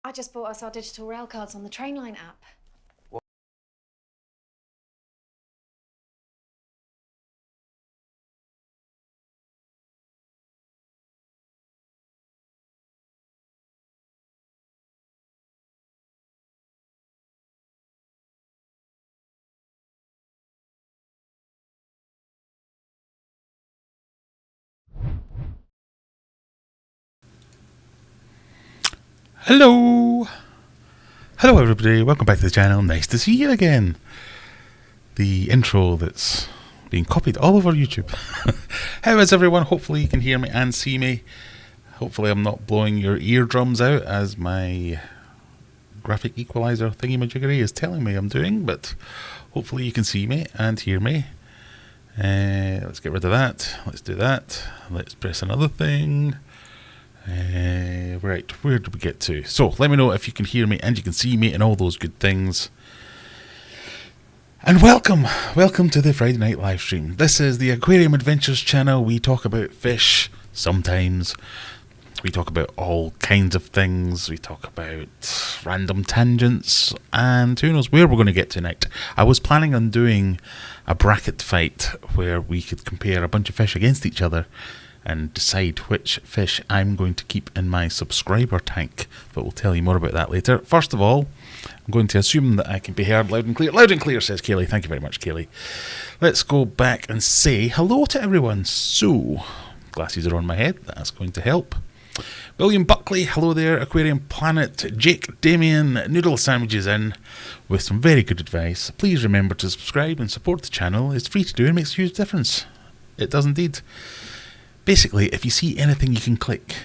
I just bought us our digital rail cards on the Trainline app. Hello! Hello everybody, welcome back to the channel, nice to see you again. The intro that's being copied all over YouTube. How is everyone? Hopefully you can hear me and see me. Hopefully I'm not blowing your eardrums out as my graphic equalizer thingy-majiggery is telling me I'm doing, but hopefully you can see me and hear me. Let's get rid of that, let's do that, let's press another thing. Right, where did we get to? So, let me know if you can hear me and you can see me and all those good things. And welcome to the Friday night live stream. This is the Aquarium Adventures channel. We talk about fish sometimes. We talk about all kinds of things. We talk about random tangents. And who knows where we're going to get tonight. I was planning on doing a bracket fight where we could compare a bunch of fish against each other and decide which fish I'm going to keep in my subscriber tank, but we'll tell you more about that later. First of all, I'm going to assume that I can be heard loud and clear. Loud and clear, says Kaylee. Thank you very much, Kaylee. Let's go back and say hello to everyone. So, glasses are on my head. That's going to help. William Buckley, hello there. Aquarium Planet. Jake Damien, noodle sandwiches in with some very good advice. Please remember to subscribe and support the channel. It's free to do and makes a huge difference. It does indeed. Basically, if you see anything you can click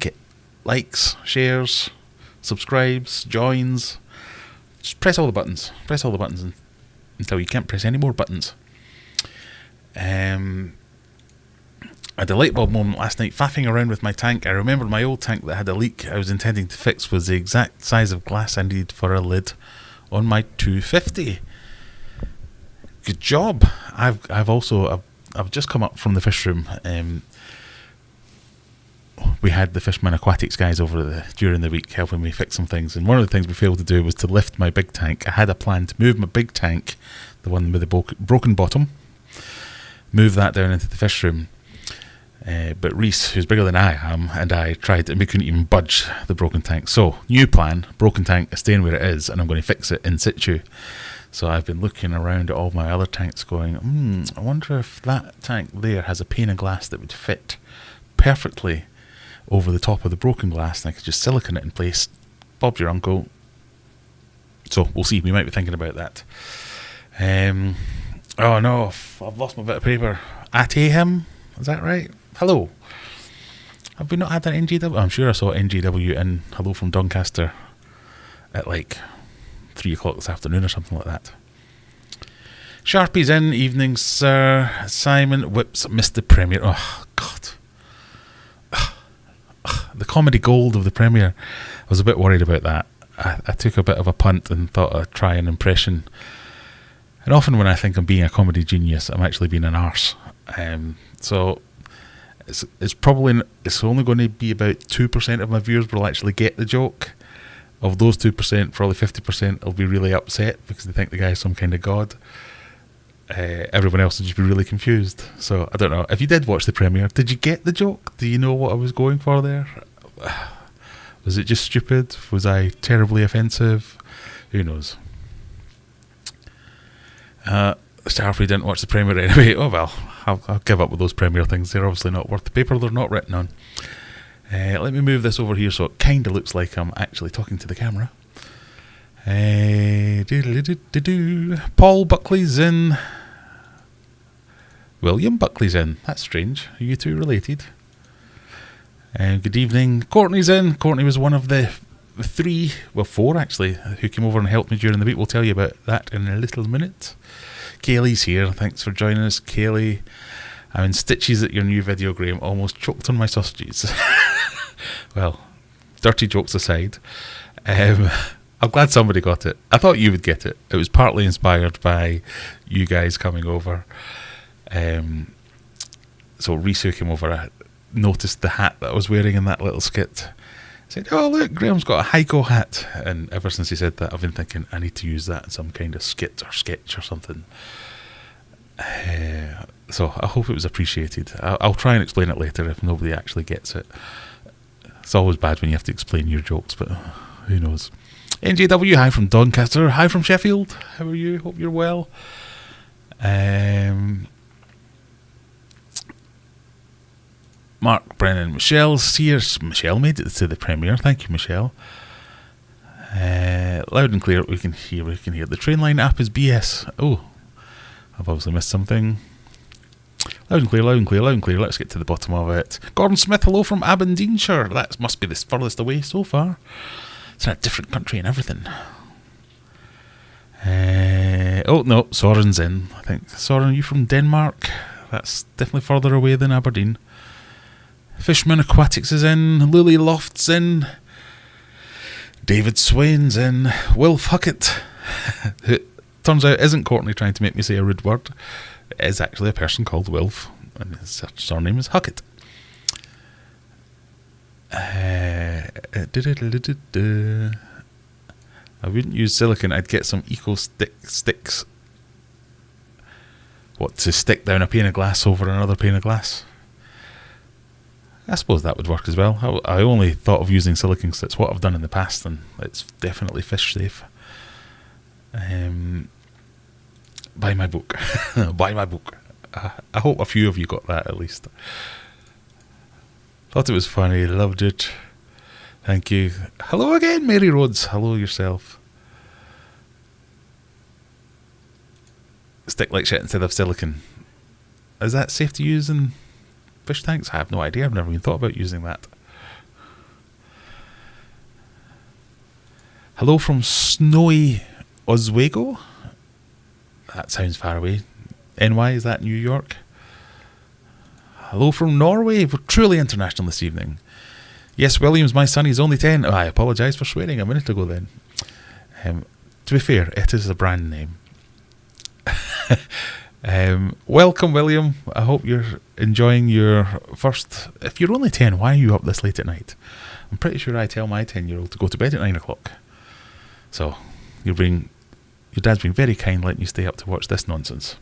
it. Likes, shares, subscribes, joins. Just press all the buttons. Press all the buttons until you can't press any more buttons. I had a light bulb moment last night faffing around with my tank. I remembered my old tank that had a leak I was intending to fix was the exact size of glass I needed for a lid on my 250. Good job. I've just come up from the fish room. We had the Fishman Aquatics guys over during the week helping me fix some things, and one of the things we failed to do was to lift my big tank. I had a plan to move my big tank, the one with the broken bottom, move that down into the fish room. But Reese, who's bigger than I am, and I tried, and we couldn't even budge the broken tank. So, new plan, broken tank is staying where it is, and I'm going to fix it in situ. So I've been looking around at all my other tanks going, I wonder if that tank there has a pane of glass that would fit perfectly over the top of the broken glass, and I could just silicone it in place. Bob's your uncle. So we'll see, we might be thinking about that. Oh no, I've lost my bit of paper. Him, is that right? Hello. Have we not had an NGW? I'm sure I saw NGW in Hello from Doncaster at like 3 o'clock this afternoon or something like that. Sharpie's in, evening sir. Simon Whips missed the premiere. Oh god. The comedy gold of the premiere. I was a bit worried about that. I took a bit of a punt and thought I'd try an impression. And often when I think I'm being a comedy genius, I'm actually being an arse. So it's only going to be about 2% of my viewers will actually get the joke. Of those 2%, probably 50% will be really upset because they think the guy's some kind of god. Everyone else will just be really confused. So, I don't know. If you did watch the premiere, did you get the joke? Do you know what I was going for there? Was it just stupid? Was I terribly offensive? Who knows? Starfree didn't watch the premiere anyway. Oh well, I'll give up with those premiere things. They're obviously not worth the paper they're not written on. Let me move this over here so it kind of looks like I'm actually talking to the camera. Paul Buckley's in. William Buckley's in. That's strange. Are you two related? Good evening. Courtney's in. Courtney was one of the four actually, who came over and helped me during the week. We'll tell you about that in a little minute. Kaylee's here. Thanks for joining us, Kaylee. I'm in stitches at your new video, Graham. Almost choked on my sausages. Well, dirty jokes aside, I'm glad somebody got it. I thought you would get it. It was partly inspired by you guys coming over. So Reese, who came over, noticed the hat that I was wearing in that little skit said, "Oh look, Graham's got a Heiko hat," and ever since he said that, I've been thinking I need to use that in some kind of skit or sketch or something. So I hope it was appreciated. I'll try and explain it later if nobody actually gets it. It's always bad when you have to explain your jokes, but who knows. NJW, hi from Doncaster, hi from Sheffield. How are you? Hope you're well. Mark, Brennan, Michelle, Sears. Michelle made it to the premiere. Thank you, Michelle. Loud and clear. We can hear. The Trainline app is BS. Oh, I've obviously missed something. Loud and clear. Let's get to the bottom of it. Gordon Smith, hello from Aberdeenshire. That must be the furthest away so far. It's in a different country and everything. Oh no, Soren's in. I think. Soren, are you from Denmark? That's definitely further away than Aberdeen. Fishman Aquatics is in. Lily Loft's in. David Swain's in. Wilf Huckett, who turns out isn't Courtney trying to make me say a rude word. It is actually a person called Wilf, and his surname is Huckett. I wouldn't use silicone. I'd get some eco sticks. What, to stick down a pane of glass over another pane of glass? I suppose that would work as well. I only thought of using silicone because it's what I've done in the past, and it's definitely fish safe. Buy my book. Buy my book. I hope a few of you got that at least. Thought it was funny. Loved it. Thank you. Hello again, Mary Rhodes. Hello yourself. Stick like shit instead of silicone. Is that safe to use in fish tanks? I have no idea. I've never even thought about using that. Hello from snowy Oswego. That sounds far away. NY, is that New York? Hello from Norway. We're truly international this evening. Yes, Williams, my son, he's only 10. Oh, I apologise for swearing a minute ago then. To be fair, it is a brand name. Welcome, William. I hope you're enjoying your first... If you're only 10, why are you up this late at night? I'm pretty sure I tell my 10-year-old to go to bed at 9 o'clock. So, your dad's been very kind letting you stay up to watch this nonsense.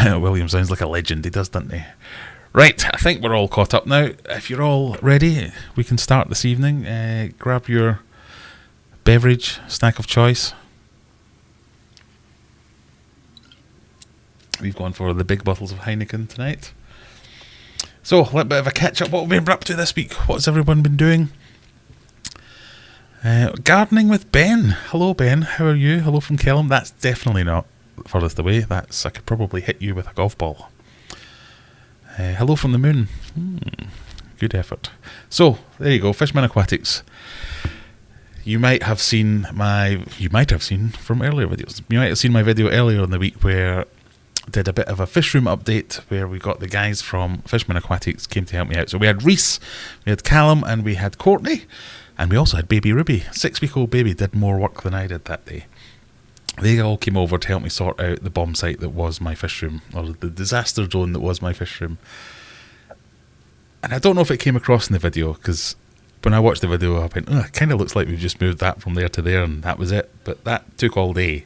William sounds like a legend, he does, doesn't he? Right, I think we're all caught up now. If you're all ready, we can start this evening. Grab your beverage, snack of choice. We've gone for the big bottles of Heineken tonight. So, a little bit of a catch up. What have we been up to this week? What's everyone been doing? Gardening with Ben. Hello, Ben. How are you? Hello from Kellam. That's definitely not furthest away. I could probably hit you with a golf ball. Hello from the moon. Good effort. So, there you go. Fishman Aquatics. You might have seen from earlier videos. You might have seen my video earlier in the week where I did a bit of a fish room update where we got the guys from Fishman Aquatics came to help me out. So we had Reese, we had Callum, and we had Courtney, and we also had baby Ruby. 6-week-old baby did more work than I did that day. They all came over to help me sort out the bomb site that was my fish room, or the disaster zone that was my fish room. And I don't know if it came across in the video, because when I watched the video I went, it kind of looks like we've just moved that from there to there and that was it. But that took all day,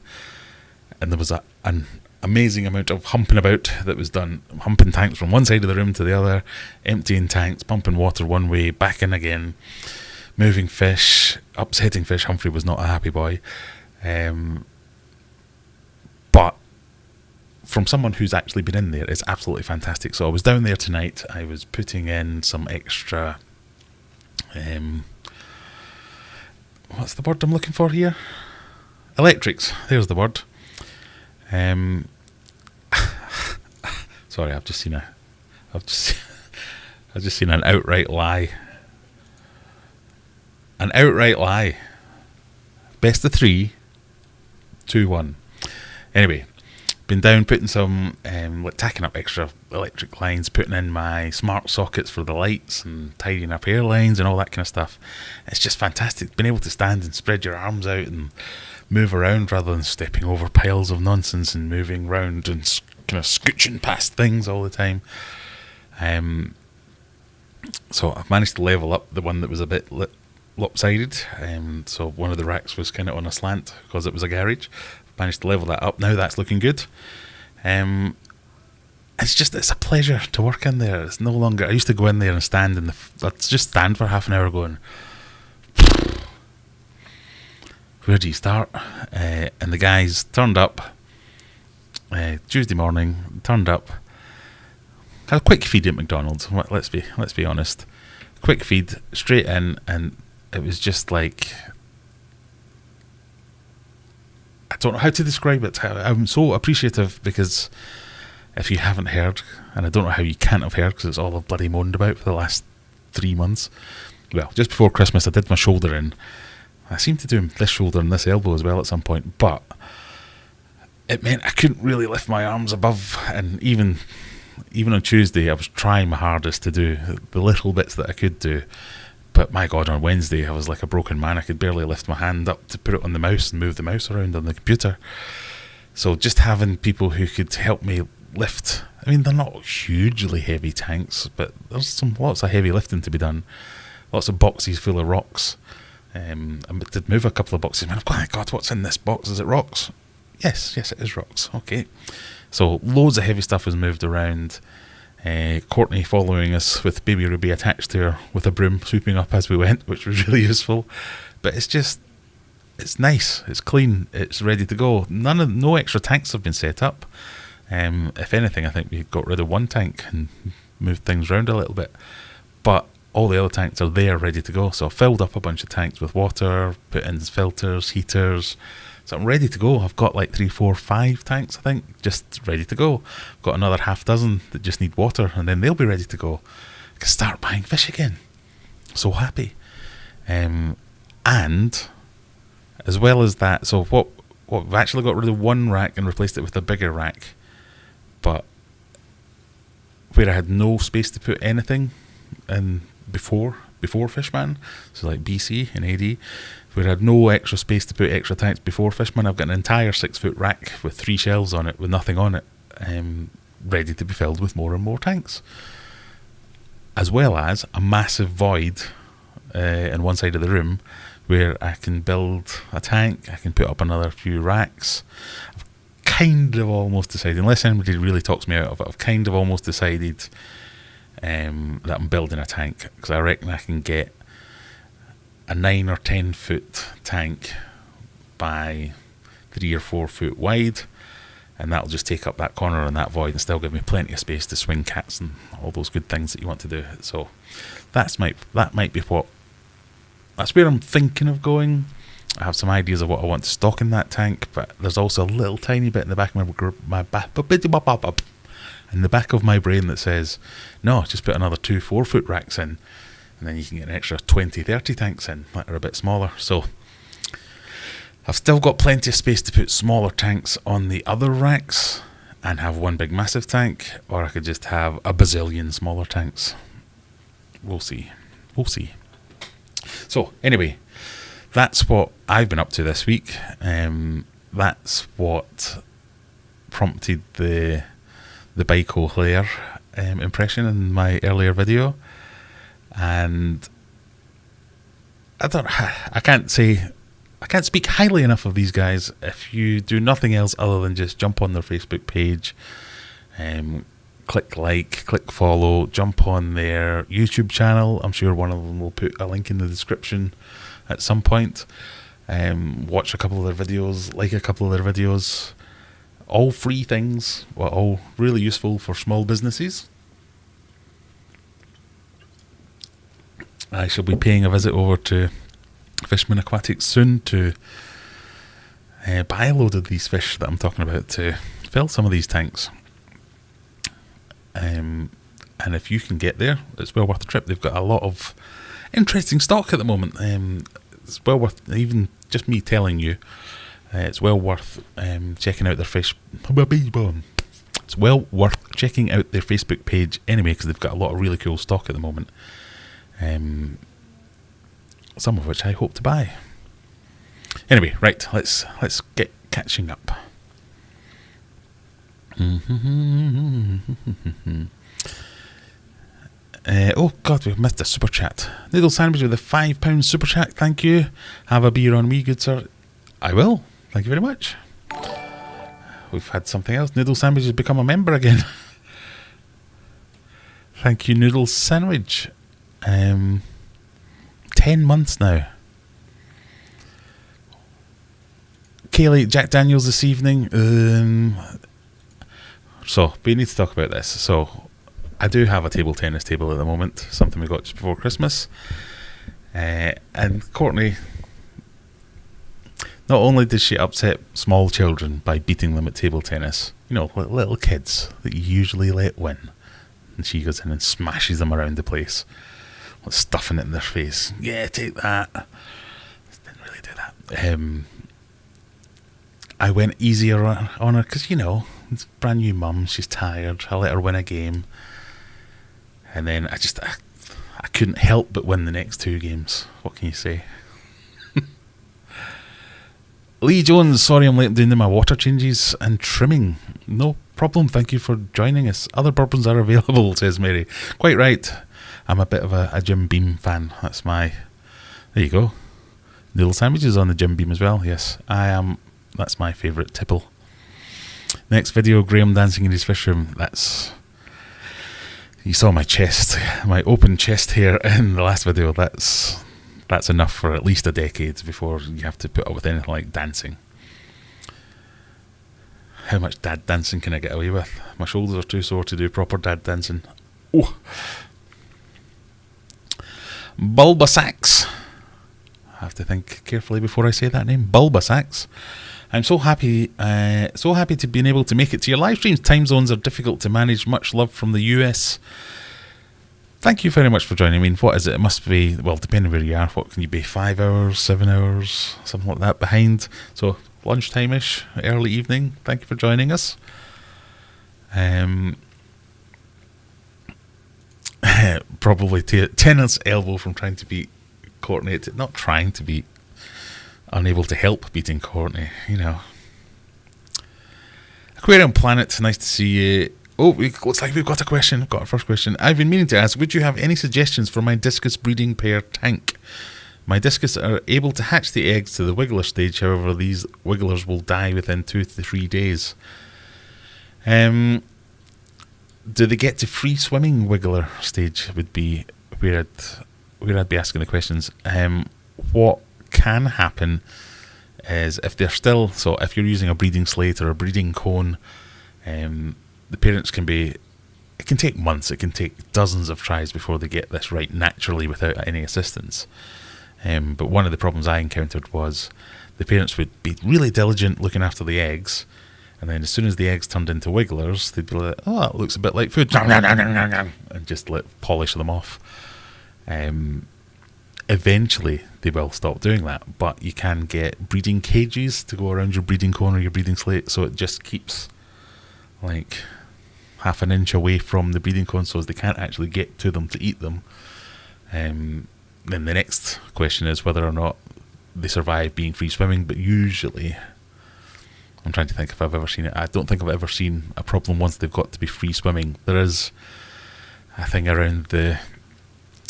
and there was an amazing amount of humping about that was done. Humping tanks from one side of the room to the other, emptying tanks, pumping water one way, back in again, moving fish, upsetting fish. Humphrey was not a happy boy. But from someone who's actually been in there, it's absolutely fantastic. So I was down there tonight. I was putting in some extra... what's the word I'm looking for here? Electrics. There's the word. Sorry, I've just seen an outright lie. An outright lie. Best of 3, 2, 1. Anyway, been down putting some, tacking up extra electric lines, putting in my smart sockets for the lights and tidying up air lines and all that kind of stuff. It's just fantastic. Being able to stand and spread your arms out and move around rather than stepping over piles of nonsense and moving round and kind of scooching past things all the time. So I've managed to level up the one that was a bit lopsided. So one of the racks was kind of on a slant because it was a garage. I've managed to level that up. Now that's looking good. It's a pleasure to work in there. It's no longer. I used to go in there and stand I'd just stand for half an hour going, where do you start? And the guys turned up Tuesday morning. Turned up. Had a quick feed at McDonald's. Let's be honest. Quick feed straight in, and it was just like, I don't know how to describe it. I'm so appreciative because if you haven't heard, and I don't know how you can't have heard because it's all I've bloody moaned about for the last 3 months. Well, just before Christmas I did my shoulder in. I seemed to do this shoulder and this elbow as well at some point, but it meant I couldn't really lift my arms above, and even on Tuesday I was trying my hardest to do the little bits that I could do, but my God, on Wednesday I was like a broken man. I could barely lift my hand up to put it on the mouse and move the mouse around on the computer. So just having people who could help me lift, I mean, they're not hugely heavy tanks, but there's lots of heavy lifting to be done, lots of boxes full of rocks. I did move a couple of boxes. Oh my God, what's in this box? Is it rocks? Yes, it is rocks. Okay. So loads of heavy stuff was moved around. Courtney following us with baby Ruby attached to her with a broom, sweeping up as we went, which was really useful. But it's nice, it's clean, it's ready to go. No extra tanks have been set up. If anything, I think we got rid of one tank and moved things around a little bit. But all the other tanks are there ready to go. So I filled up a bunch of tanks with water, put in filters, heaters. So I'm ready to go. I've got like 3, 4, 5 tanks, I think, just ready to go. I've got another half dozen that just need water, and then they'll be ready to go. I can start buying fish again. So happy. And as well as that, so what we've actually got rid of one rack and replaced it with a bigger rack. But where I had no space to put anything in before Fishman, so like BC and AD, where I had no extra space to put extra tanks before Fishman, I've got an entire 6-foot rack with 3 shelves on it with nothing on it, ready to be filled with more and more tanks, as well as a massive void in one side of the room where I can build a tank. I can put up another few racks. I've kind of almost decided, unless anybody really talks me out of it, I've kind of almost decided that I'm building a tank, because I reckon I can get a 9 or 10 foot tank by 3 or 4 foot wide, and that'll just take up that corner and that void and still give me plenty of space to swing cats and all those good things that you want to do. So that might be that's where I'm thinking of going. I have some ideas of what I want to stock in that tank, but there's also a little tiny bit in the back of my brain that says, no, just put another 2 4-foot racks in, and then you can get an extra 20, 30 tanks in that are a bit smaller. So I've still got plenty of space to put smaller tanks on the other racks and have one big massive tank, or I could just have a bazillion smaller tanks. We'll see. So anyway, that's what I've been up to this week. That's what prompted the Baiko Claire impression in my earlier video, and I can't speak highly enough of these guys. If you do nothing else other than just jump on their Facebook page, click like, click follow, jump on their YouTube channel. I'm sure one of them will put a link in the description at some point. Watch a couple of their videos, like a couple of their videos. All free things, all really useful for small businesses. I shall be paying a visit over to Fishman Aquatics soon to buy a load of these fish that I'm talking about to fill some of these tanks. And if you can get there, it's well worth the trip. They've got a lot of interesting stock at the moment. It's well worth, even just me telling you, it's well worth checking out their fish. It's well worth checking out their Facebook page anyway, because they've got a lot of really cool stock at the moment. Some of which I hope to buy. Anyway, right, let's get catching up. Oh God, we've missed a super chat. Noodle sandwich with a £5 super chat. Thank you. Have a beer on me, good sir. I will. Thank you very much. We've had something else. Noodle sandwich has become a member again. Thank you, Noodle sandwich. 10 months now. Kaylee, Jack Daniels this evening. So, we need to talk about this. So, I do have a table tennis table at the moment, something we got just before Christmas. And Courtney, not only did she upset small children by beating them at table tennis, you know, little kids that you usually let win, and she goes in and smashes them around the place, stuffing it in their face. Yeah, take that. Didn't really do that. I went easier on her because, you know, it's a brand new mum, she's tired. I let her win a game. And then I couldn't help but win the next two games. What can you say? Lee Jones, sorry I'm late doing my water changes and trimming. No problem, thank you for joining us. Other bourbons are available, says Mary. Quite right. I'm a bit of a Jim Beam fan. That's my... There you go. Noodle sandwiches on the Jim Beam as well. Yes, I am. That's my favourite tipple. Next video, Graham dancing in his fish room. That's... You saw my chest, my open chest hair in the last video. That's enough for at least a decade before you have to put up with anything like dancing. How much dad dancing can I get away with? My shoulders are too sore to do proper dad dancing. Oh. Bulbasax. I have to think carefully before I say that name. Bulbasax. I'm so happy to be able to make it to your live streams. Time zones are difficult to manage. Much love from the US. Thank you very much for joining me. What is it? It must be, well, depending where you are, what can you be? 5 hours, 7 hours, something like that behind. So lunchtime-ish, early evening. Thank you for joining us. Probably Tennant's elbow from trying to beat Courtney. Not trying to beat. Unable to help beating Courtney, you know. Aquarium Planet, nice to see you. Oh, looks like we've got a question. We've got our first question. I've been meaning to ask, would you have any suggestions for my Discus breeding pair tank? My Discus are able to hatch the eggs to the wiggler stage, however, these wigglers will die within 2 to 3 days. Do they get to free swimming wiggler stage would be where I'd be asking the questions. What can happen is if they're still, so if you're using a breeding slate or a breeding cone, the parents it can take months, it can take dozens of tries before they get this right naturally without any assistance. But one of the problems I encountered was the parents would be really diligent looking after the eggs, and then as soon as the eggs turned into wigglers, they'd be like, oh, that looks a bit like food, and just polish them off. Eventually they will stop doing that, but you can get breeding cages to go around your breeding cone or your breeding slate, so it just keeps like half an inch away from the breeding cone so as they can't actually get to them to eat them. Then the next question is whether or not they survive being free swimming, but usually, I'm trying to think if I've ever seen it. I don't think I've ever seen a problem once they've got to be free swimming. There is a thing around the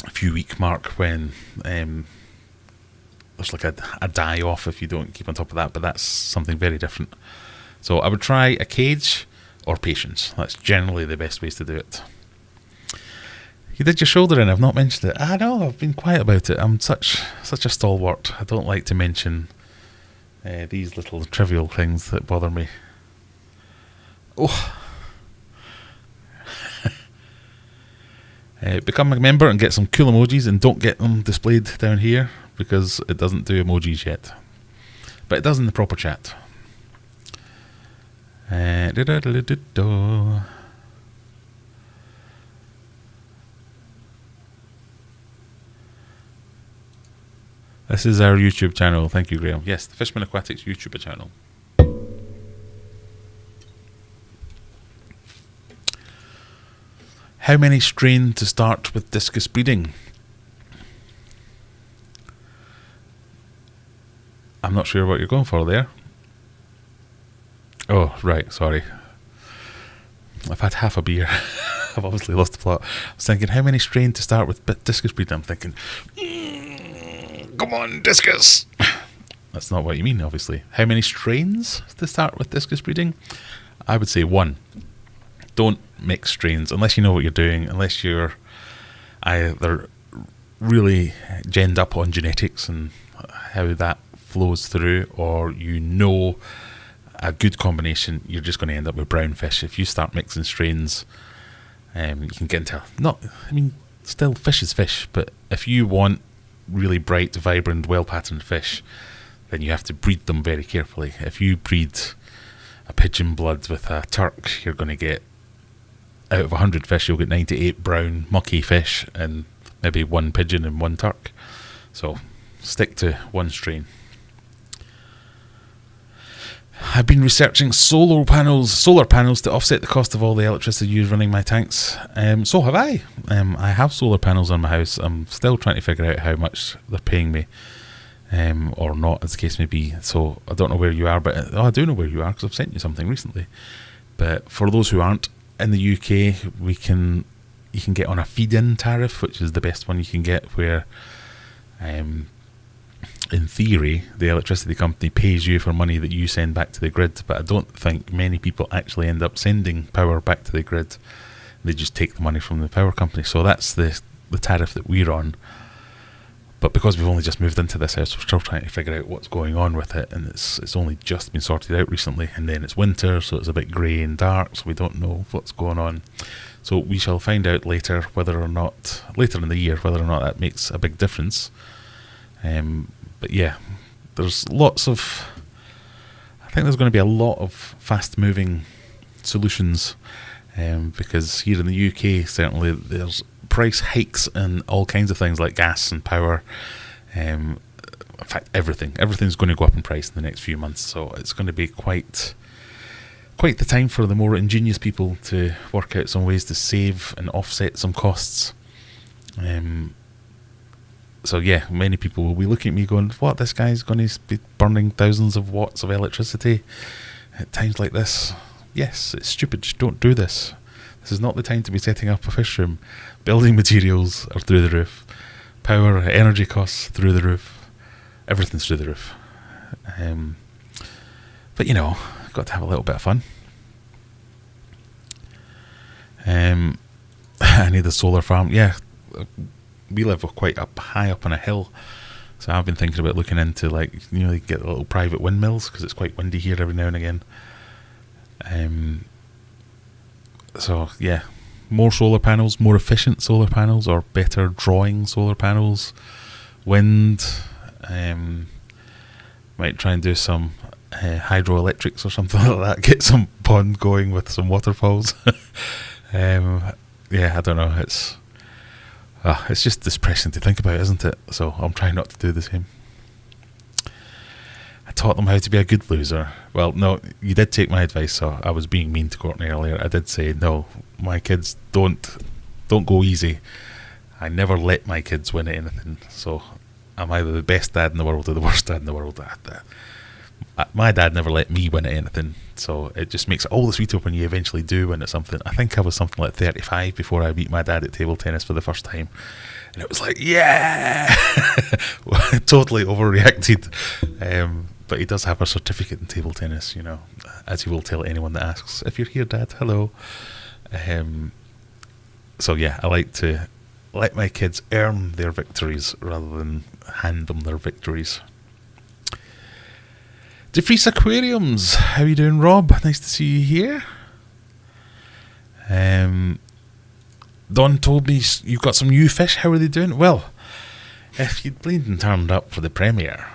few week mark when there's like a die off if you don't keep on top of that, but that's something very different. So I would try a cage or patience. That's generally the best ways to do it. You did your shoulder in, I've not mentioned it. I know, I've been quiet about it. I'm such a stalwart. I don't like to mention these little trivial things that bother me. Oh. Become a member and get some cool emojis, and don't get them displayed down here because it doesn't do emojis yet, but it does in the proper chat. This is our YouTube channel. Thank you, Graham. Yes, the Fishman Aquatics YouTube channel. How many strain to start with discus breeding? I'm not sure what you're going for there. Oh, right, sorry. I've had half a beer. I've obviously lost the plot. I was thinking, how many strains to start with Discus breeding? I'm thinking, come on, Discus. That's not what you mean, obviously. How many strains to start with Discus breeding? I would say 1. Don't mix strains unless you know what you're doing, unless you're either really genned up on genetics and how that flows through, or you know a good combination. You're just going to end up with brown fish. If you start mixing strains, you can get into still fish is fish, but if you want really bright, vibrant, well-patterned fish, then you have to breed them very carefully. If you breed a pigeon blood with a turk, you're going to get, out of 100 fish, you'll get 98 brown, mucky fish and maybe 1 pigeon and 1 turk. So stick to 1 strain. I've been researching solar panels to offset the cost of all the electricity used running my tanks. So have I. I have solar panels on my house. I'm still trying to figure out how much they're paying me, or not, as the case may be. So I don't know where you are, but I do know where you are because I've sent you something recently. But for those who aren't in the UK, you can get on a feed-in tariff, which is the best one you can get, where in theory, the electricity company pays you for money that you send back to the grid, but I don't think many people actually end up sending power back to the grid. They just take the money from the power company. So that's the tariff that we're on. But because we've only just moved into this house, we're still trying to figure out what's going on with it, and it's only just been sorted out recently. And then it's winter, so it's a bit grey and dark, so we don't know what's going on. So we shall find out later in the year, whether or not that makes a big difference. But yeah, I think there's going to be a lot of fast-moving solutions, because here in the UK, certainly there's price hikes and all kinds of things like gas and power. In fact, everything's going to go up in price in the next few months. So it's going to be quite the time for the more ingenious people to work out some ways to save and offset some costs. So yeah, many people will be looking at me going, what, this guy's going to be burning thousands of watts of electricity at times like this? Yes, it's stupid, just don't do this. This is not the time to be setting up a fish room. Building materials are through the roof. Power, energy costs through the roof. Everything's through the roof. But you know, got to have a little bit of fun. I need a solar farm. Yeah, we live quite high up on a hill, so I've been thinking about looking into, get little private windmills, because it's quite windy here every now and again. So yeah, more solar panels, more efficient solar panels, or better drawing solar panels. Wind, might try and do some hydroelectrics or something like that. Get some pond going with some waterfalls. Yeah, I don't know. It's just depressing to think about, isn't it? So I'm trying not to do the same. I taught them how to be a good loser. Well, no, you did take my advice, so I was being mean to Courtney earlier. I did say, no, my kids don't go easy. I never let my kids win at anything. So I'm either the best dad in the world or the worst dad in the world. My dad never let me win at anything, so it just makes it all the sweeter when you eventually do win at something. I think I was something like 35 before I beat my dad at table tennis for the first time, and it was like, yeah! Totally overreacted. But he does have a certificate in table tennis, as he will tell anyone that asks. If you're here, Dad, hello. So yeah, I like to let my kids earn their victories rather than hand them their victories. Defreeze Aquariums, how are you doing, Rob? Nice to see you here. Don told me you've got some new fish. How are they doing? Well, if you'd bleeding turned up for the premiere.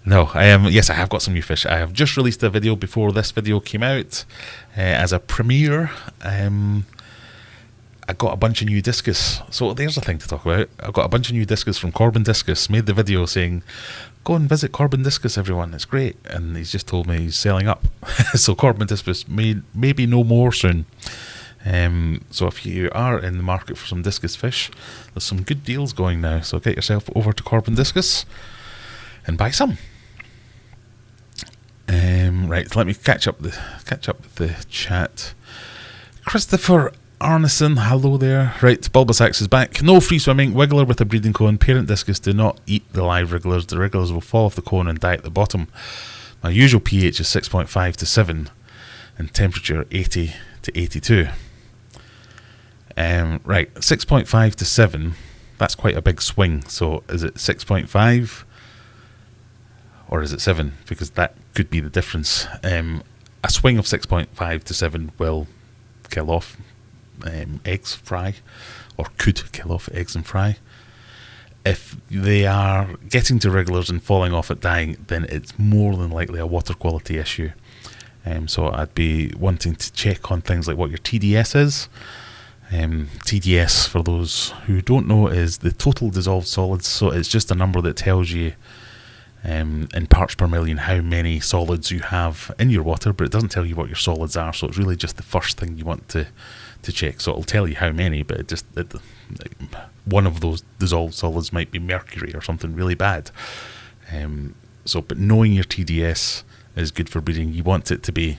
No, yes, I have got some new fish. I have just released a video before this video came out as a premiere. I got a bunch of new Discus. So there's a thing to talk about. I got a bunch of new Discus from Corbin Discus. Made the video saying, go and visit Corbin Discus, everyone. It's great. And he's just told me he's selling up. So Corbin Discus maybe no more soon. So if you are in the market for some Discus fish, there's some good deals going now. So get yourself over to Corbin Discus and buy some. Right, let me catch up with the chat. Christopher Arneson, hello there. Right, Bulbasax is back. No free swimming. Wiggler with a breeding cone. Parent Discus do not eat the live wrigglers. The wrigglers will fall off the cone and die at the bottom. My usual pH is 6.5 to 7 and temperature 80 to 82. Right, 6.5 to 7, that's quite a big swing. So is it 6.5 or is it 7? Because that could be the difference. A swing of 6.5 to 7 will kill off eggs, fry, or could kill off eggs and fry. If they are getting to wrigglers and falling off at dying, then it's more than likely a water quality issue. So I'd be wanting to check on things like what your TDS is. TDS, for those who don't know, is the total dissolved solids. So it's just a number that tells you in parts per million how many solids you have in your water, but it doesn't tell you what your solids are. So it's really just the first thing you want to check. So it'll tell you how many, but one of those dissolved solids might be mercury or something really bad. But knowing your TDS is good for breeding. You definitely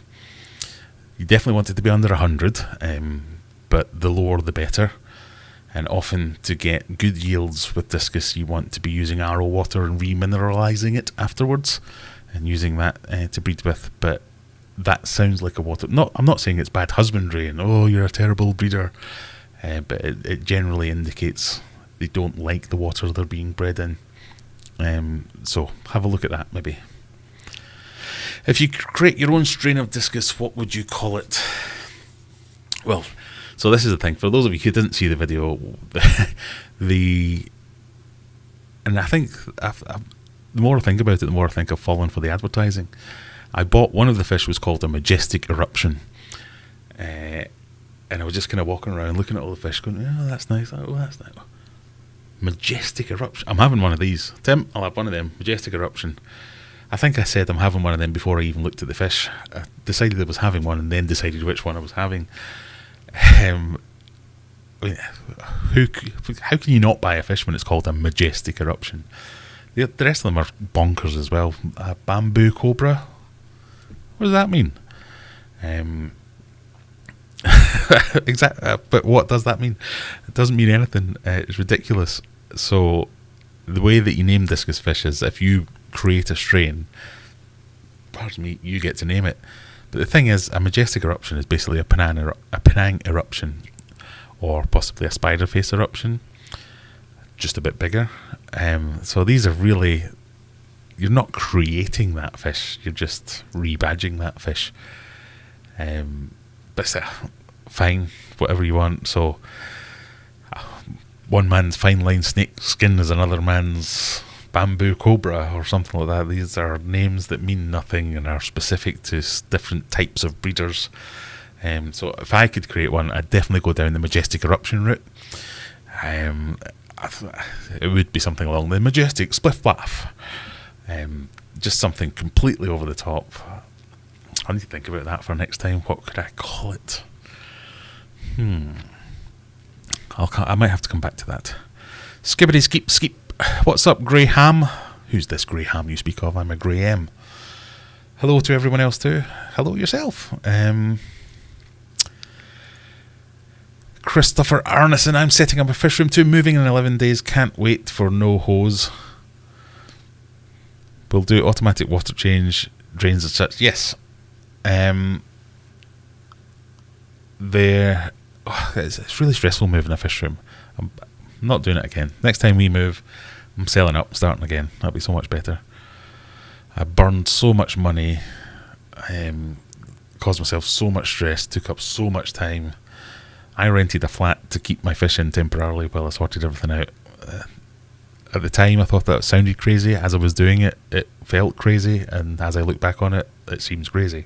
want it to be under 100, but the lower the better. And often to get good yields with Discus, you want to be using RO water and remineralising it afterwards and using that to breed with. But that sounds like a water. I'm not saying it's bad husbandry and you're a terrible breeder, but it generally indicates they don't like the water they're being bred in. So have a look at that maybe. If you create your own strain of Discus, what would you call it? Well, so this is the thing. For those of you who didn't see the video, and I think the more I think about it, the more I think I've fallen for the advertising. I bought one of the fish was called a Majestic Eruption, and I was just kind of walking around looking at all the fish going, oh, that's nice, oh, that's nice. Majestic Eruption. I'm having one of these. Tim, I'll have one of them. Majestic Eruption. I think I said I'm having one of them before I even looked at the fish. I decided I was having one and then decided which one I was having. I mean, how can you not buy a fish when it's called a Majestic Eruption? The rest of them are bonkers as well. Bamboo cobra. What does that mean? Exactly. But what does that mean? It doesn't mean anything. It's ridiculous. So the way that you name Discus fish is if you create a strain, pardon me, you get to name it. But the thing is, a Majestic Eruption is basically a Penang eruption, or possibly a spider face eruption, just a bit bigger. So these are really, you're not creating that fish, you're just rebadging that fish. But it's fine, whatever you want. So one man's fine line snake skin is another man's bamboo cobra or something like that. These are names that mean nothing and are specific to different types of breeders. So if I could create one, I'd definitely go down the Majestic Eruption route. It would be something along the Majestic Spliff Blaff. Just something completely over the top. I need to think about that for next time. What could I call it? I might have to come back to that. Skibbity skeep skeep. What's up, Grey Ham? Who's this Grey Ham you speak of? I'm a Grey M. Hello to everyone else too. Hello yourself. Christopher Arneson. I'm setting up a fish room too. Moving in 11 days. Can't wait for no hose. We'll do automatic water change, drains and such. Yes. It's really stressful moving a fish room. I'm not doing it again. Next time we move, I'm selling up, starting again. That'll be so much better. I burned so much money, caused myself so much stress, took up so much time. I rented a flat to keep my fish in temporarily while I sorted everything out. At the time, I thought that sounded crazy. As I was doing it, it felt crazy, and as I look back on it, it seems crazy.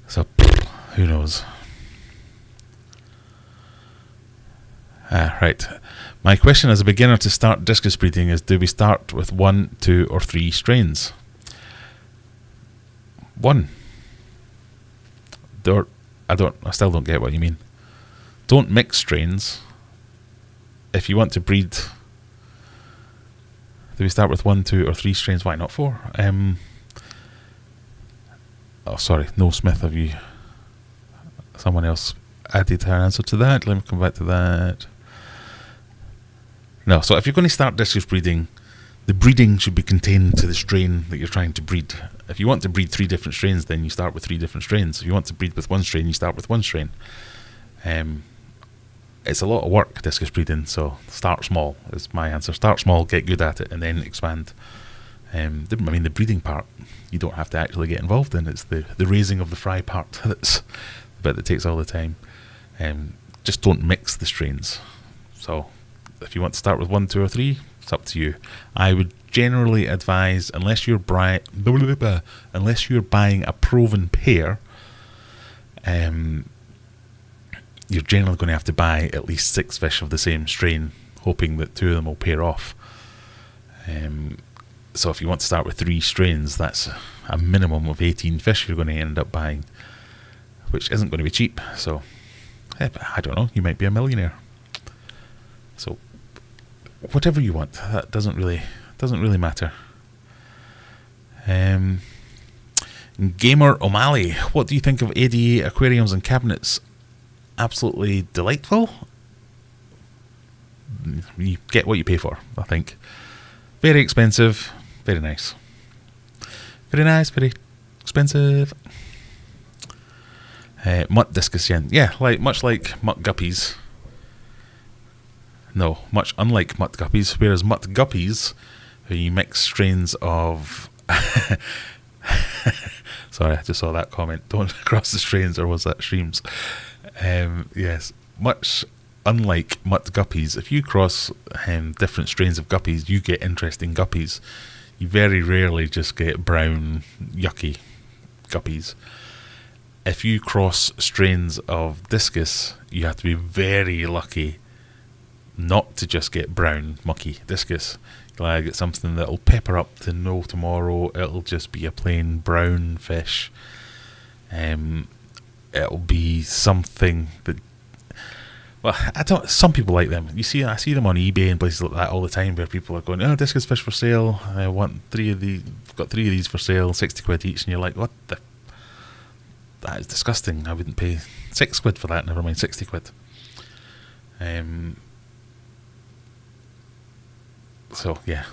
So, who knows? Right. My question as a beginner to start discus breeding is: do we start with 1, 2, or 3 strains? 1. I still don't get what you mean. Don't mix strains. If you want to breed, do we start with 1, 2, or 3 strains? Why not 4? Oh, sorry, no Smith, have you... Someone else added her answer to that. Let me come back to that. No, so if you're going to start discus breeding, the breeding should be contained to the strain that you're trying to breed. If you want to breed 3 different strains, then you start with 3 different strains. If you want to breed with 1 strain, you start with 1 strain. It's a lot of work, discus breeding, so start small is my answer. Start small, get good at it, and then expand. The breeding part, you don't have to actually get involved in. It's the raising of the fry part that's the bit that takes all the time. Just don't mix the strains. So if you want to start with 1, 2 or 3, it's up to you. I would generally advise, unless you're buying a proven pair, you're generally going to have to buy at least 6 fish of the same strain, hoping that 2 of them will pair off. So if you want to start with 3 strains, that's a minimum of 18 fish you're going to end up buying, which isn't going to be cheap. So I don't know, you might be a millionaire. So whatever you want, that doesn't really matter. Gamer O'Malley, what do you think of ADA aquariums and cabinets? Absolutely delightful. You get what you pay for, I think. Very expensive, very nice. Very nice, very expensive. Mutt discus yen. Yeah, much like mutt guppies. No, much unlike mutt guppies, whereas mutt guppies, you mix strains of... Sorry, I just saw that comment. Don't cross the strains, or was that streams? Yes, much unlike mutt guppies, if you cross different strains of guppies, you get interesting guppies. You very rarely just get brown, yucky guppies. If you cross strains of discus, you have to be very lucky not to just get brown, mucky discus. You'll either get something that'll pepper up to no tomorrow, it'll just be a plain brown fish. It'll be something that... Well, some people like them. I see them on eBay and places like that all the time, where people are going, "Oh, discus fish for sale. I want 3 of these. Got 3 of these for sale, 60 quid each." And you're like, "What the? That is disgusting. I wouldn't pay 6 quid for that. Never mind 60 quid." So yeah.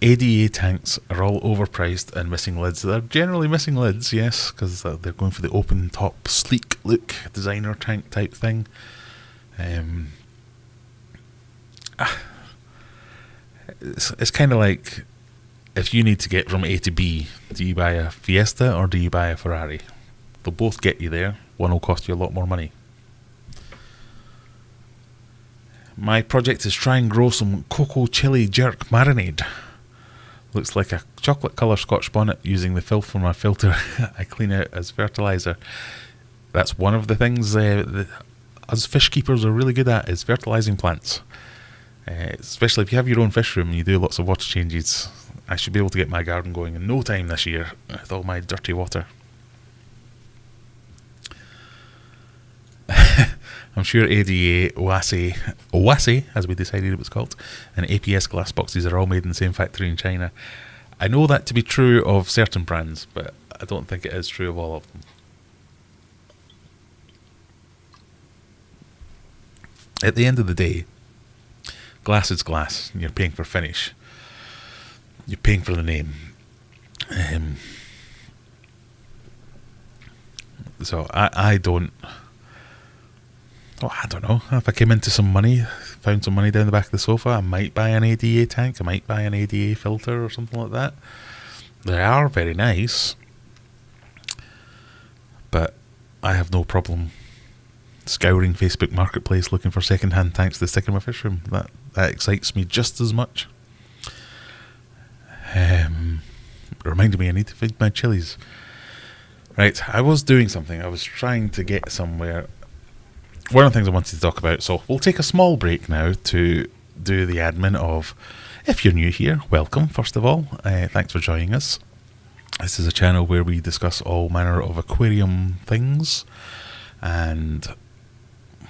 ADA tanks are all overpriced and missing lids. They're generally missing lids, yes, because they're going for the open top, sleek look, designer tank type thing. It's kind of like, if you need to get from A to B, do you buy a Fiesta or do you buy a Ferrari? They'll both get you there. One will cost you a lot more money. My project is try and grow some cocoa chili jerk marinade. Looks like a chocolate colour Scotch bonnet using the filth from my filter I clean out as fertiliser. That's one of the things us fish keepers are really good at, is fertilising plants. Especially if you have your own fish room and you do lots of water changes. I should be able to get my garden going in no time this year with all my dirty water. I'm sure ADA, OASE, as we decided it was called, and APS glass boxes are all made in the same factory in China. I know that to be true of certain brands, but I don't think it is true of all of them. At the end of the day, glass is glass, and you're paying for finish. You're paying for the name. So I don't... Oh, I don't know. If I came into some money, found some money down the back of the sofa, I might buy an ADA tank, I might buy an ADA filter or something like that. They are very nice, but I have no problem scouring Facebook Marketplace looking for second-hand tanks to stick in my fish room. That excites me just as much. Reminded me I need to feed my chilies. Right, I was doing something. I was trying to get somewhere. One of the things I wanted to talk about, so we'll take a small break now to do the admin of, if you're new here, welcome, first of all. Thanks for joining us. This is a channel where we discuss all manner of aquarium things, and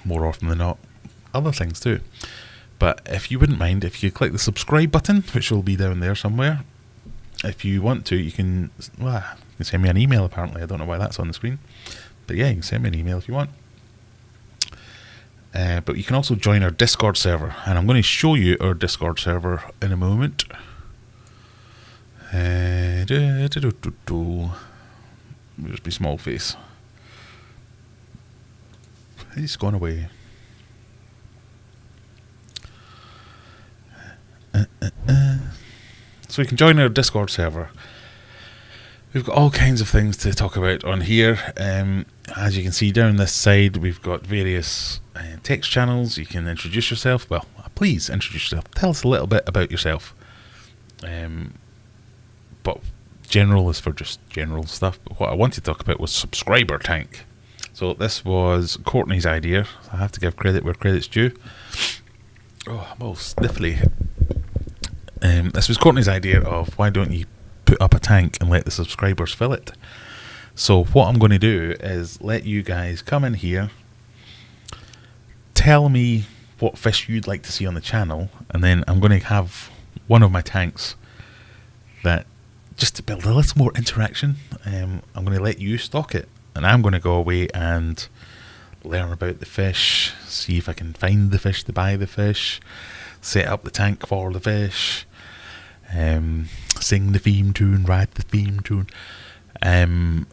more often than not, other things too. But if you wouldn't mind, if you click the subscribe button, which will be down there somewhere, if you want to, you can, well, you can send me an email apparently. I don't know why that's on the screen. But yeah, you can send me an email if you want. But you can also join our Discord server. And I'm going to show you our Discord server in a moment. Just be small face. He's gone away. So you can join our Discord server. We've got all kinds of things to talk about on here. As you can see down this side, we've got various text channels. You can introduce yourself. Well, please introduce yourself. Tell us a little bit about yourself. But general is for just general stuff. But what I wanted to talk about was subscriber tank. So this was Courtney's idea. I have to give credit where credit's due. Oh, I'm all sniffly. This was Courtney's idea of why don't you put up a tank and let the subscribers fill it. So what I'm going to do is let you guys come in here, tell me what fish you'd like to see on the channel, and then I'm going to have one of my tanks that, just to build a little more interaction, I'm going to let you stock it, and I'm going to go away and learn about the fish, see if I can find the fish to buy the fish, set up the tank for the fish, sing the theme tune, write the theme tune, and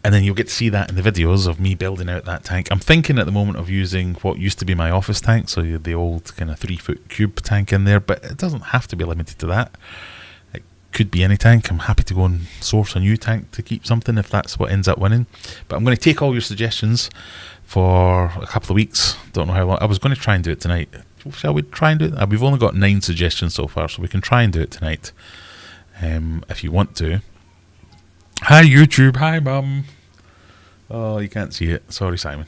then you'll get to see that in the videos of me building out that tank. I'm thinking at the moment of using what used to be my office tank, so the old kind of 3-foot cube tank in there, but it doesn't have to be limited to that. It could be any tank. I'm happy to go and source a new tank to keep something if that's what ends up winning. But I'm going to take all your suggestions for a couple of weeks. Don't know how long. I was going to try and do it tonight. Shall we try and do it? We've only got 9 suggestions so far, so we can try and do it tonight if you want to. Hi YouTube, hi Mum. Oh, you can't see it. Sorry, Simon.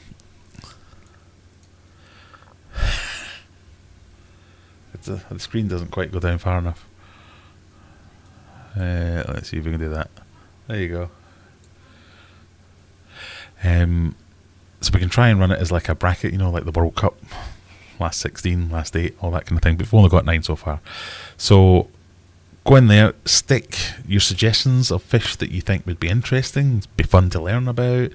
The screen doesn't quite go down far enough. Let's see if we can do that. There you go. So we can try and run it as like a bracket, you know, like the World Cup. Last 16, last 8, all that kind of thing. But we've only got 9 so far. So go in there, stick your suggestions of fish that you think would be interesting, be fun to learn about,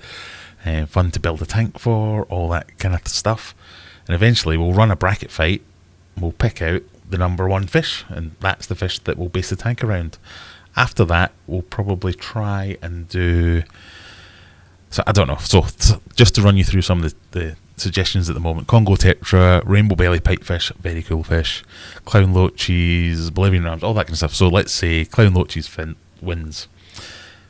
fun to build a tank for, all that kind of stuff. And eventually we'll run a bracket fight. We'll pick out the number 1 fish, and that's the fish that we'll base the tank around. After that, we'll probably try and do... So I don't know. So just to run you through some of the suggestions at the moment: Congo tetra, rainbow belly pipefish, very cool fish, clown loaches, Bolivian rams, all that kind of stuff. So let's say clown loaches wins.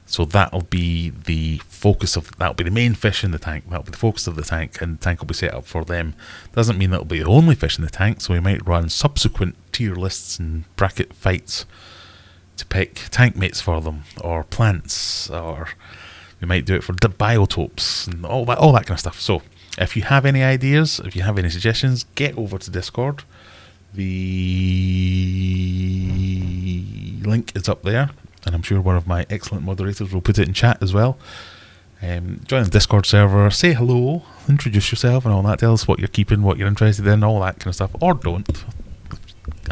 So that'll be the focus of, that'll be the main fish in the tank. That'll be the focus of the tank, and the tank will be set up for them. Doesn't mean that'll be the only fish in the tank. So we might run subsequent tier lists and bracket fights to pick tank mates for them, or plants, or we might do it for the biotopes and all that kind of stuff. So if you have any ideas, if you have any suggestions, get over to Discord. The link is up there, and I'm sure one of my excellent moderators will put it in chat as well. Join the Discord server, say hello, introduce yourself and all that. Tell us what you're keeping, what you're interested in, all that kind of stuff. Or don't.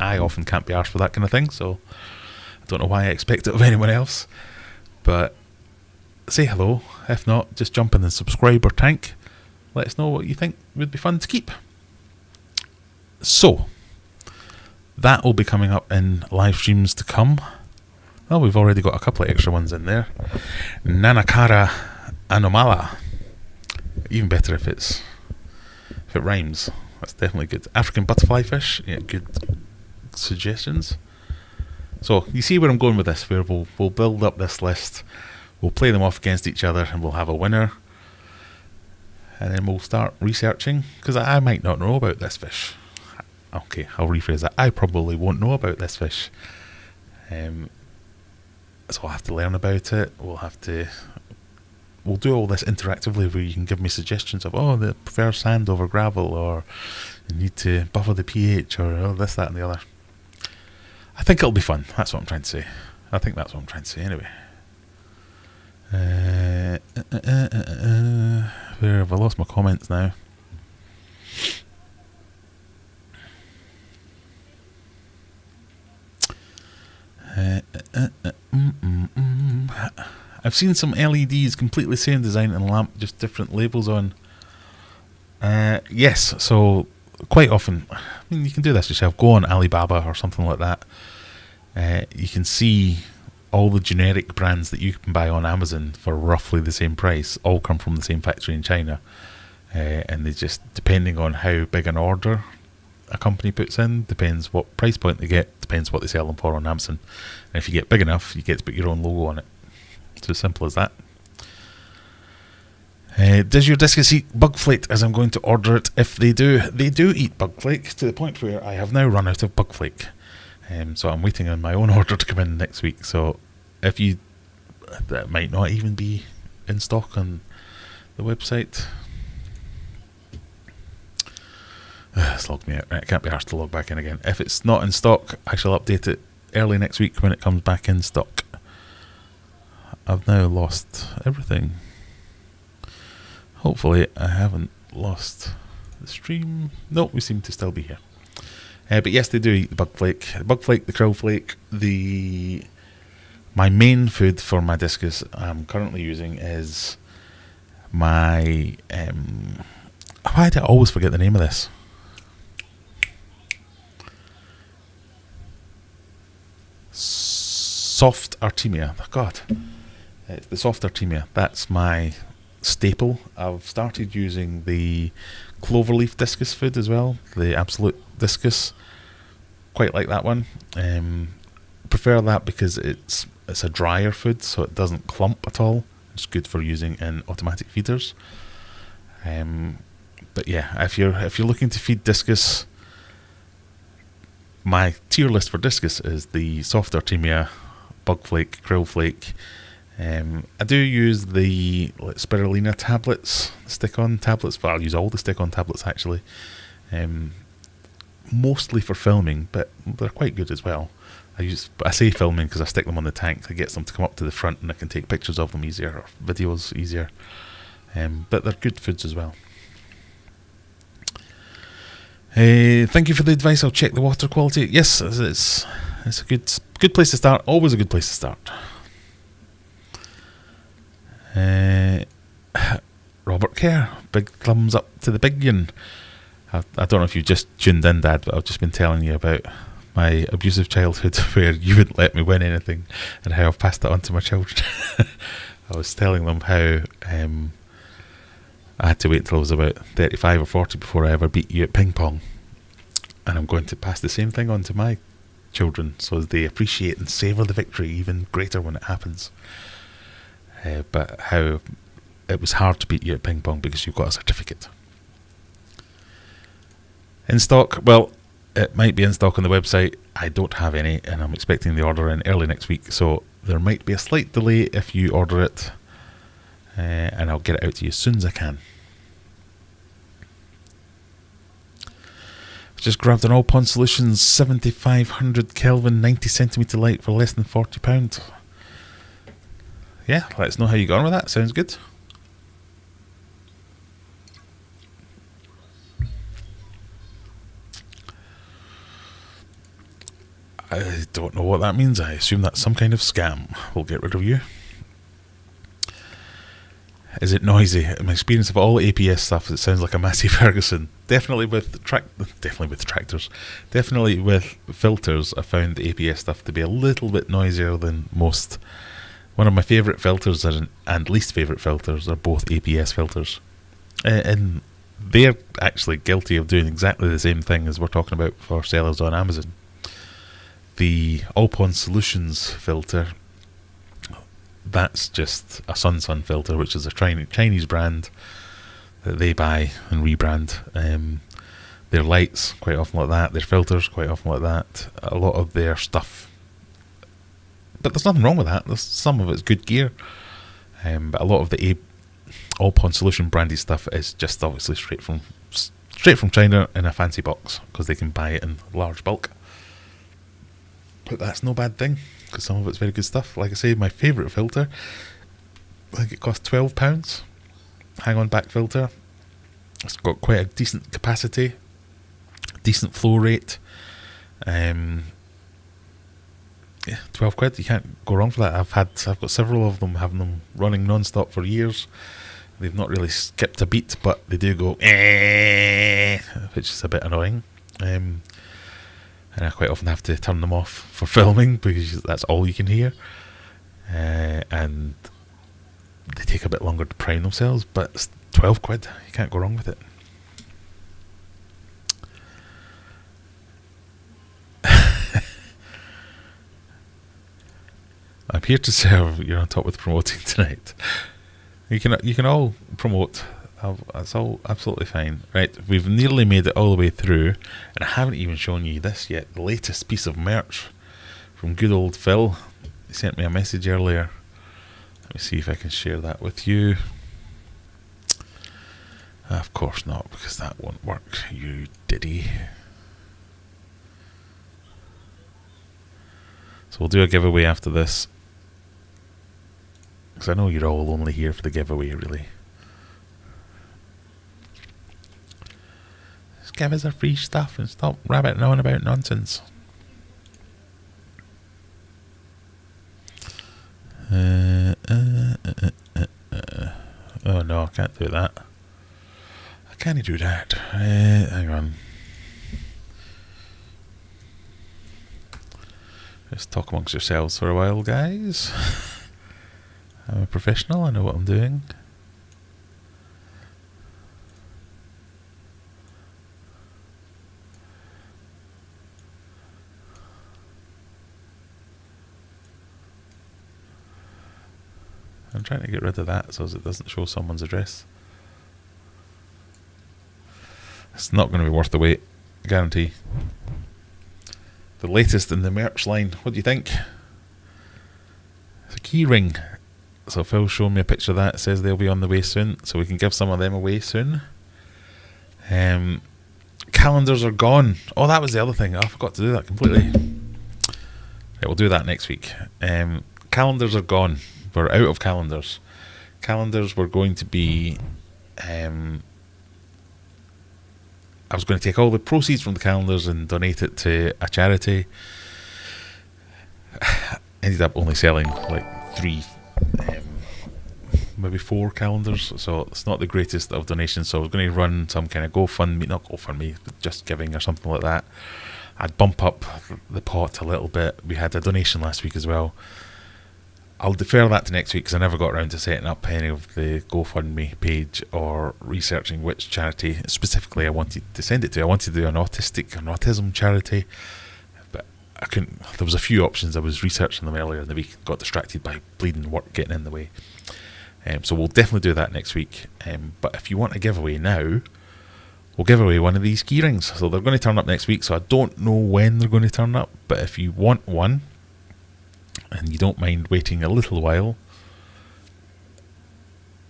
I often can't be arsed for that kind of thing, so I don't know why I expect it of anyone else. But say hello. If not, just jump in the subscriber tank. Let us know what you think would be fun to keep. So that will be coming up in live streams to come. Well, we've already got a couple of extra ones in there. Nanakara Anomala. Even better if it rhymes. That's definitely good. African butterfly fish. Yeah, good suggestions. So you see where I'm going with this, where we'll build up this list. We'll play them off against each other, and we'll have a winner. And then we'll start researching, because I might not know about this fish. Okay, I'll rephrase that. I probably won't know about this fish. So I'll have to learn about it. We'll do all this interactively, where you can give me suggestions of, oh, they prefer sand over gravel, or you need to buffer the pH, or oh, this, that, and the other. I think it'll be fun. That's what I'm trying to say. Anyway. Where have I lost my comments now? I've seen some LEDs completely same design and lamp, just different labels on. Yes, so quite often, I mean, you can do this yourself. Go on Alibaba or something like that. You can see all the generic brands that you can buy on Amazon for roughly the same price, all come from the same factory in China. And they just, depending on how big an order a company puts in, depends what price point they get, depends what they sell them for on Amazon. And if you get big enough, you get to put your own logo on it. It's as simple as that. Does your Discus eat bug flake as I'm going to order it? If they do eat bug flake, to the point where I have now run out of bug flake. So I'm waiting on my own order to come in next week. So if you, that might not even be in stock on the website. It's logged me out. Right, it can't be arsed to log back in again. If it's not in stock, I shall update it early next week when it comes back in stock. I've now lost everything. Hopefully I haven't lost the stream. No, we seem to still be here. But yes, they do eat the bug flake. The bug flake, the krill flake. My main food for my Discus I'm currently using is my... why do I always forget the name of this? Soft Artemia. Oh, God. It's the soft Artemia. That's my staple. I've started using the cloverleaf Discus food as well, the absolute Discus. Quite like that one. Prefer that because it's a drier food, so it doesn't clump at all. It's good for using in automatic feeders. But yeah, if you're looking to feed Discus, my tier list for Discus is the soft Artemia, bug flake, krill flake. I do use the spirulina tablets, stick-on tablets, but I'll use all the stick-on tablets actually. Mostly for filming, but they're quite good as well. I say filming because I stick them on the tank. It gets them to come up to the front and I can take pictures of them easier, or videos easier. But they're good foods as well. Thank you for the advice. I'll check the water quality. Yes, it's a good place to start. Always a good place to start. Robert Kerr, big thumbs up to the big yin. I don't know if you've just tuned in, Dad, but I've just been telling you about my abusive childhood where you wouldn't let me win anything and how I've passed that on to my children. I was telling them how I had to wait until I was about 35 or 40 before I ever beat you at ping pong. And I'm going to pass the same thing on to my children so they appreciate and savour the victory even greater when it happens. But how it was hard to beat you at ping pong because you've got a certificate. In stock, well, it might be in stock on the website. I don't have any, and I'm expecting the order in early next week, so there might be a slight delay if you order it, and I'll get it out to you as soon as I can. Just grabbed an All Pond Solutions 7500 Kelvin 90 centimetre light for less than £40. Yeah, let us know how you got on with that. Sounds good. I don't know what that means. I assume that's some kind of scam. We'll get rid of you. Is it noisy? In my experience of all APS stuff, it sounds like a Massey Ferguson. Definitely with tractors. Definitely with filters, I found the APS stuff to be a little bit noisier than most. One of my favourite filters and least favourite filters are both APS filters. And they're actually guilty of doing exactly the same thing as we're talking about for sellers on Amazon. The All Pond Solutions filter, that's just a Sun filter, which is a Chinese brand that they buy and rebrand. Their lights, quite often like that. Their filters, quite often like that. A lot of their stuff. But there's nothing wrong with that. Some of it's good gear. But a lot of the All Pond Solution branded stuff is just obviously straight from China in a fancy box because they can buy it in large bulk. But that's no bad thing because some of it's very good stuff. Like I say, my favourite filter, I think it cost £12. Hang-on back filter. It's got quite a decent capacity, decent flow rate. Yeah, 12 quid, you can't go wrong for that. I've got several of them, having them running non-stop for years. They've not really skipped a beat, but they do go which is a bit annoying. And I quite often have to turn them off for filming because that's all you can hear. And they take a bit longer to prime themselves, but it's 12 quid, you can't go wrong with it. I'm here to serve. You're on top with promoting tonight. You can all promote. That's all absolutely fine. Right, we've nearly made it all the way through, and I haven't even shown you this yet. The latest piece of merch from good old Phil. He sent me a message earlier. Let me see if I can share that with you. Of course not, because that won't work, you diddy. So we'll do a giveaway after this, because I know you're all only here for the giveaway, really. Just give us our free stuff and stop rabbiting on about nonsense. Oh no, I can't do that. I can't do that. Hang on. Just talk amongst yourselves for a while, guys. I'm a professional, I know what I'm doing. I'm trying to get rid of that so as it doesn't show someone's address. It's not going to be worth the wait, I guarantee. The latest in the merch line, what do you think? It's a key ring. So Phil's showing me a picture of that. It says they'll be on the way soon, so we can give some of them away soon. Calendars are gone. Oh, that was the other thing. I forgot to do that completely. Right, we'll do that next week. Calendars are gone. We're out of calendars. Calendars were going to be... I was going to take all the proceeds from the calendars and donate it to a charity. Ended up only selling like 3, maybe 4 calendars, so it's not the greatest of donations. So I was going to run some kind of GoFundMe, not GoFundMe, but just giving or something like that. I'd bump up the pot a little bit. We had a donation last week as well. I'll defer that to next week because I never got around to setting up any of the GoFundMe page or researching which charity specifically I wanted to send it to. I wanted to do an autism charity, but I couldn't. There was a few options. I was researching them earlier in the week, got distracted by bleeding work getting in the way. So we'll definitely do that next week. But if you want a giveaway now, we'll give away one of these key rings. So they're going to turn up next week, so I don't know when they're going to turn up, but if you want one, and you don't mind waiting a little while,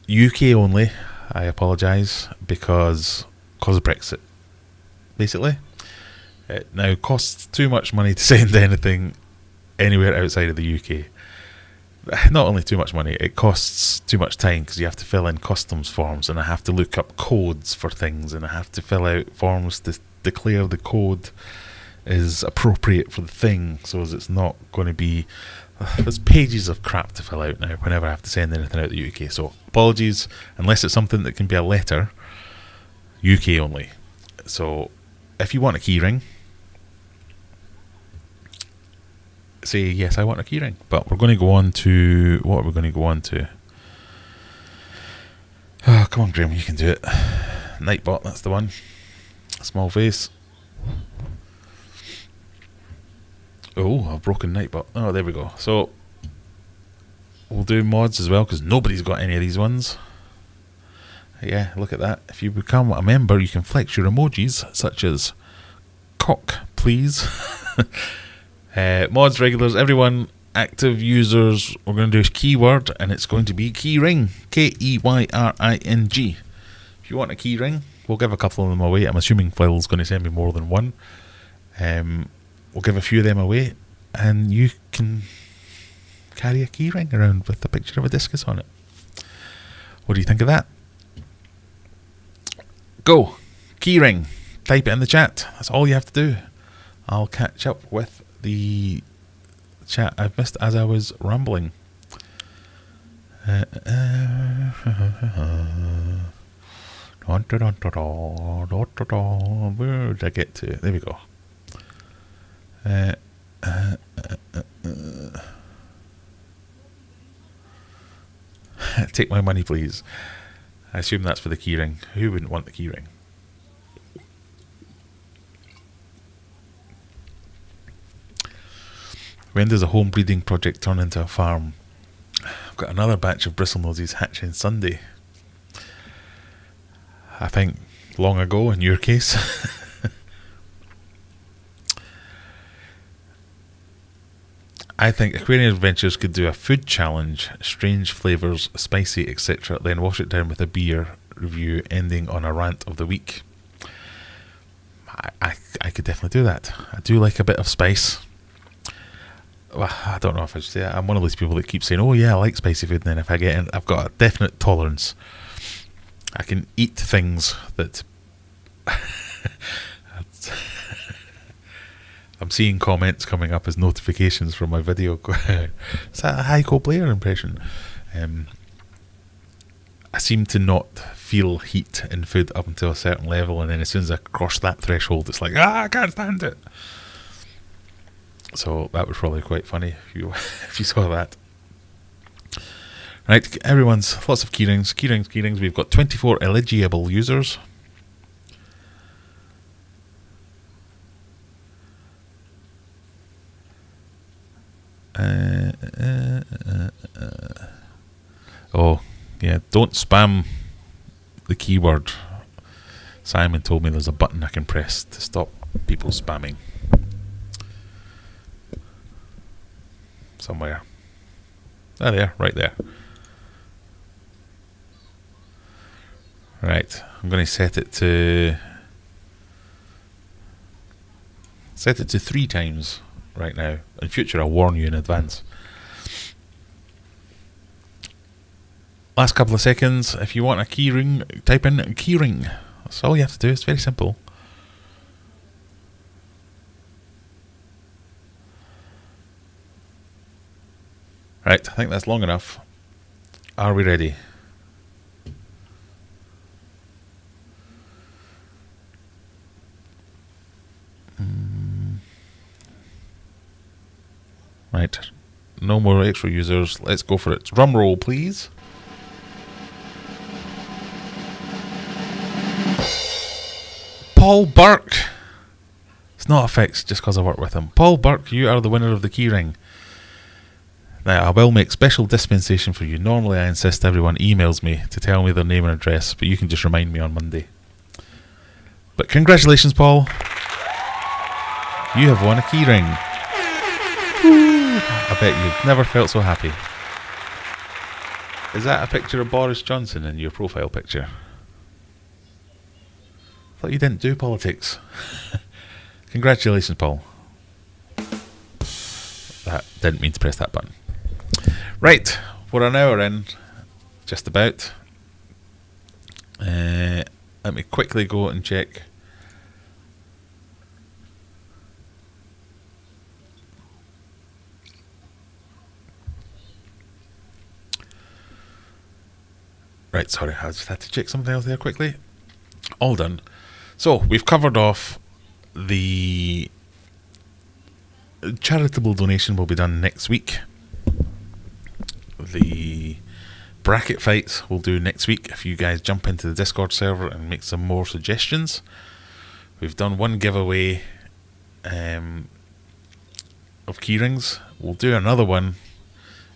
UK only, I apologise, because of Brexit, basically. It now costs too much money to send anything anywhere outside of the UK. Not only too much money, it costs too much time because you have to fill in customs forms, and I have to look up codes for things, and I have to fill out forms to declare the code is appropriate for the thing, so as it's not going to be... There's pages of crap to fill out now whenever I have to send anything out the UK, so apologies, unless it's something that can be a letter, UK only. So if you want a keyring, say yes, I want a keyring. But we're going to go on to... What are we going to go on to? Oh, come on, Graham, you can do it. Nightbot, that's the one. Small face. Oh, I've broken Nightbot. Oh, there we go. So we'll do mods as well because nobody's got any of these ones. Yeah, look at that. If you become a member, you can flex your emojis, such as cock, please. Mods, regulars, everyone, active users, we're going to do a keyword, and it's going to be keyring. Keyring. If you want a keyring, we'll give a couple of them away. I'm assuming Phil's going to send me more than one. We'll give a few of them away, and you can carry a keyring around with a picture of a discus on it. What do you think of that? Go! Keyring! Type it in the chat. That's all you have to do. I'll catch up with the chat I've missed as I was rambling. Where did I get to? There we go. Take my money, please. I assume that's for the keyring. Who wouldn't want the keyring? When does a home breeding project turn into a farm? I've got another batch of bristlenoses hatching Sunday. I think long ago in your case. I think Aquarium Adventures could do a food challenge, strange flavours, spicy, etc. Then wash it down with a beer review ending on a rant of the week. I could definitely do that. I do like a bit of spice. Well, I don't know if I should say that. I'm one of those people that keep saying, oh yeah, I like spicy food, and then if I get in, I've got a definite tolerance. I can eat things that... I'm seeing comments coming up as notifications from my video. Is that a Heiko Blair impression? I seem to not feel heat in food up until a certain level, and then as soon as I cross that threshold, it's like, I can't stand it. So that was probably quite funny if you saw that. Right, everyone's lots of keyrings. We've got 24 eligible users. Oh, yeah, don't spam the keyword. Simon told me there's a button I can press to stop people spamming. Somewhere. Ah, there, right there. Right, I'm going to set it to 3 times right now. In future, I'll warn you in advance. Last couple of seconds. If you want a keyring, type in keyring. That's all you have to do. It's very simple. Right, I think that's long enough. Are we ready? Right, no more extra users. Let's go for it. Drum roll, please. Paul Burke. It's not a fix just because I work with him. Paul Burke, you are the winner of the keyring. Now, I will make special dispensation for you. Normally, I insist everyone emails me to tell me their name and address, but you can just remind me on Monday. But congratulations, Paul. You have won a keyring. I bet you've never felt so happy. Is that a picture of Boris Johnson in your profile picture? I thought you didn't do politics. Congratulations, Paul. That didn't mean to press that button. Right, we're an hour in, just about. Let me quickly go and check. Right, sorry, I just had to check something else there quickly. All done. So, we've covered off the charitable donation will be done next week. The bracket fights we'll do next week if you guys jump into the Discord server and make some more suggestions. We've done one giveaway of keyrings. We'll do another one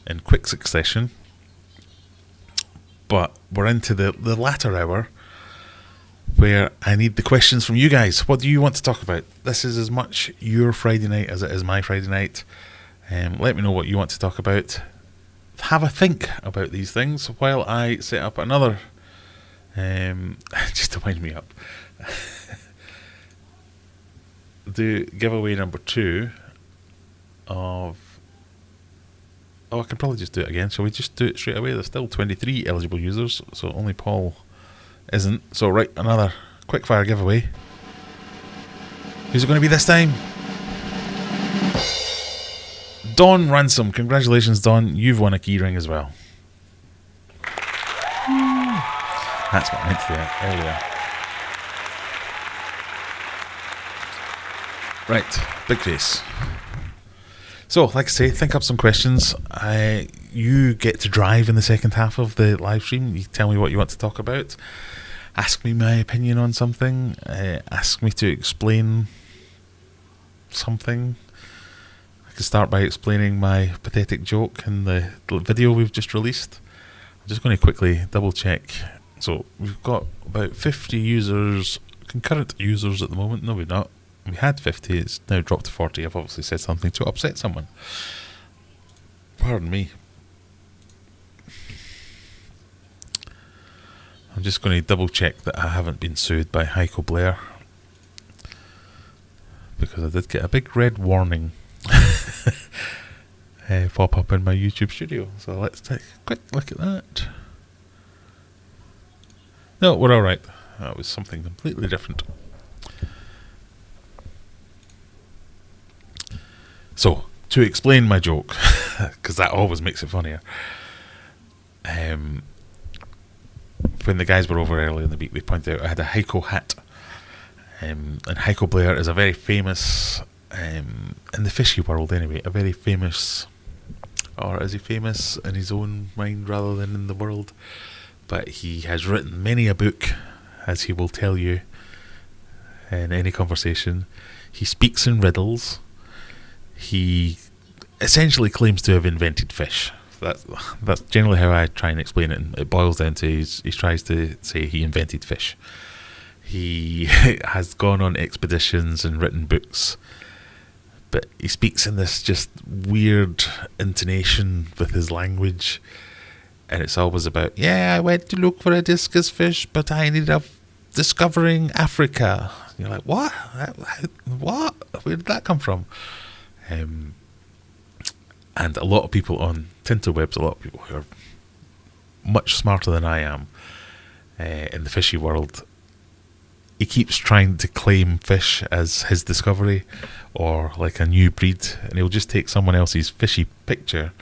in quick succession. But we're into the latter hour where I need the questions from you guys. What do you want to talk about? This is as much your Friday night as it is my Friday night. Let me know what you want to talk about. Have a think about these things while I set up another. Just to wind me up. Do giveaway number 2 of... Oh, I can probably just do it again. Shall we just do it straight away? There's still 23 eligible users, so only Paul isn't. So, right, another quickfire giveaway. Who's it going to be this time? Dawn Ransom, congratulations, Dawn. You've won a keyring as well. That's what I meant to do earlier. Right, big face. So, like I say, think up some questions. You get to drive in the second half of the live stream. You tell me what you want to talk about. Ask me my opinion on something. Ask me to explain something. I can start by explaining my pathetic joke in the video we've just released. I'm just going to quickly double check. So we've got about 50 users, concurrent users at the moment. No, we're not. We had 50, it's now dropped to 40. I've obviously said something to upset someone. Pardon me. I'm just going to double check that I haven't been sued by Heiko Blair, because I did get a big red warning pop up in my YouTube studio. So let's take a quick look at that. No, we're alright. That was something completely different. So, to explain my joke, because that always makes it funnier. When the guys were over earlier in the week, they pointed out I had a Heiko hat. And Heiko Blair is a very famous, in the fishy world anyway, a very famous, or is he famous in his own mind rather than in the world? But he has written many a book, as he will tell you in any conversation. He speaks in riddles. He essentially claims to have invented fish. That's generally how I try and explain it. And it boils down to he tries to say he invented fish. He has gone on expeditions and written books, but he speaks in this just weird intonation with his language. And it's always about, yeah, I went to look for a discus fish, but I ended up discovering Africa. You're like, what? What? Where did that come from? And a lot of people on Tinterwebs, a lot of people who are much smarter than I am in the fishy world, he keeps trying to claim fish as his discovery or like a new breed, and he'll just take someone else's fishy picture,